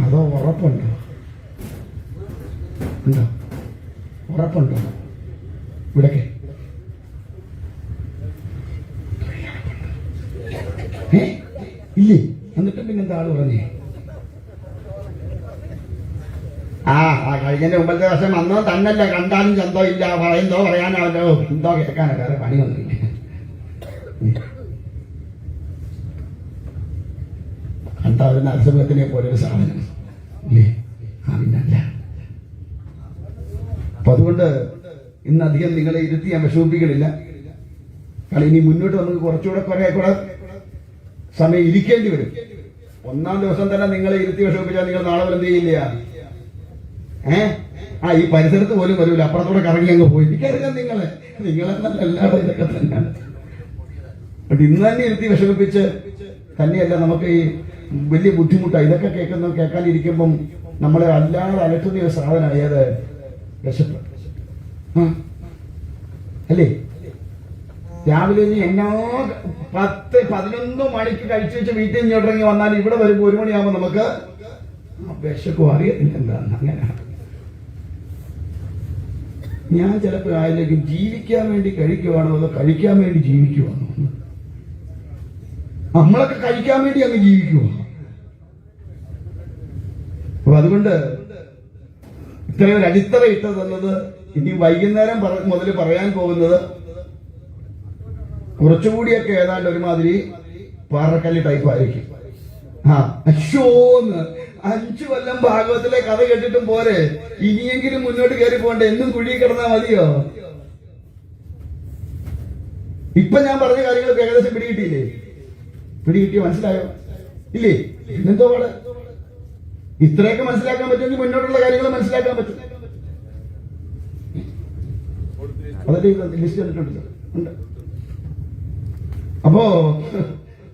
S1: അതോ ഉറപ്പുണ്ടോ? ഉണ്ടോ? ഉറപ്പുണ്ടോ? ഇവിടൊക്കെ ഇല്ലേ? എന്നിട്ട് പിന്നെന്താ ആള് പറഞ്ഞേ? കഴിഞ്ഞതിന്റെ മുമ്പത്തെ വർഷം വന്നോ തന്നല്ല, കണ്ടാലും ചന്തോ ഇല്ല, പറയുന്നോ പറയാനോ എന്തോ കേൾക്കാനോ വേറെ പണിയൊന്നുമില്ല. കണ്ടാ ഒരു നരസിംഹത്തിനെ പോലെ ഒരു സാധനം ഇല്ലേ? പിന്നല്ല. അപ്പൊ അതുകൊണ്ട് ഇന്നധികം നിങ്ങളെ ഇരുത്തി ഞാൻ വിഷമിപ്പിക്കണില്ല. കാരണം ഇനി മുന്നോട്ട് നമുക്ക് കുറച്ചുകൂടെ സമയം ഇരിക്കേണ്ടി വരും. 1-ാം ദിവസം തന്നെ നിങ്ങളെ ഇരുത്തി വിഷമിപ്പിച്ചാൽ നിങ്ങൾ നാളെ എന്ത് ചെയ്യില്ല? ഈ പരിസരത്ത് പോലും വരൂല, അപ്പുറത്തോടെ കറങ്ങി അങ്ങ് പോയി. എനിക്കറിയാം നിങ്ങളെന്നല്ല എല്ലാവരും ഇതൊക്കെ തന്നെയാണ്. ബട്ട് ഇന്ന് തന്നെ ഇരുത്തി വിഷമിപ്പിച്ച് തന്നെയല്ല നമുക്ക് ഈ വലിയ ബുദ്ധിമുട്ടാണ്. ഇതൊക്കെ കേൾക്കാനിരിക്കുമ്പം നമ്മളെ അല്ലാതെ അലട്ടുന്ന ഒരു സാധനം ഏത്? വിശപ്പ് അല്ലേ? രാവിലെ എന്നോ 10-11 മണിക്ക് കഴിച്ചു വെച്ച് വീട്ടിൽ ഇങ്ങോട്ടിറങ്ങി വന്നാൽ ഇവിടെ വരുമ്പോൾ 1 മണിയാകുമ്പോൾ നമുക്ക് വിശക്കും, അറിയത്തില്ല എന്താണ്. അങ്ങനെയാണ്. ഞാൻ ചിലപ്പോൾ ആയിലേക്ക് ജീവിക്കാൻ വേണ്ടി കഴിക്കുവാണോ അതോ കഴിക്കാൻ വേണ്ടി ജീവിക്കുവാണോ? നമ്മളൊക്കെ കഴിക്കാൻ വേണ്ടി അങ്ങ് ജീവിക്കുവാ. അപ്പൊ അതുകൊണ്ട് ഇത്രയും ഒരു അടിത്തറ ഇട്ട് തന്നത്. ഇനി വൈകുന്നേരം മുതൽ പറയാൻ പോകുന്നത് കുറച്ചുകൂടിയൊക്കെ ഏതാണ്ട് ഒരുമാതിരി പാറക്കല്ല് ടൈപ്പ് ആയിരിക്കും. അശോന്ന് 5 കൊല്ലം ഭാഗവത്തിലെ കഥ കേട്ടിട്ടും പോരെ, ഇനിയെങ്കിലും മുന്നോട്ട് കയറി പോകണ്ടേ? എന്നും കുഴി കിടന്നാ മതിയോ? ഇപ്പൊ ഞാൻ പറഞ്ഞ കാര്യങ്ങളൊക്കെ ഏകദേശം പിടികിട്ടിയില്ലേ? പിടികിട്ടിയോ? മനസ്സിലായോ? ഇല്ലേ? എന്തോ പാട്? ഇത്രയൊക്കെ മനസ്സിലാക്കാൻ പറ്റുമെങ്കിൽ മുന്നോട്ടുള്ള കാര്യങ്ങൾ മനസ്സിലാക്കാൻ പറ്റും. അതൊക്കെ ലിസ്റ്റ് കണ്ടിട്ടുണ്ട്. അപ്പോ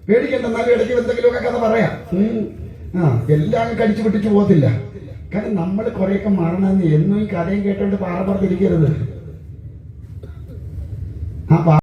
S1: പേടിക്കണ്ട, എന്നാലും ഇടയ്ക്ക് എന്തെങ്കിലുമൊക്കെ കഥ പറയാം. എല്ലാം കടിച്ചു പൊട്ടിച്ചു പോകത്തില്ല. കാരണം നമ്മൾ കുറെയൊക്കെ മറണമെന്ന് എന്നും ഈ കഥയും കേട്ടോണ്ട് പാറ പറഞ്ഞിരിക്കരുത്. ആ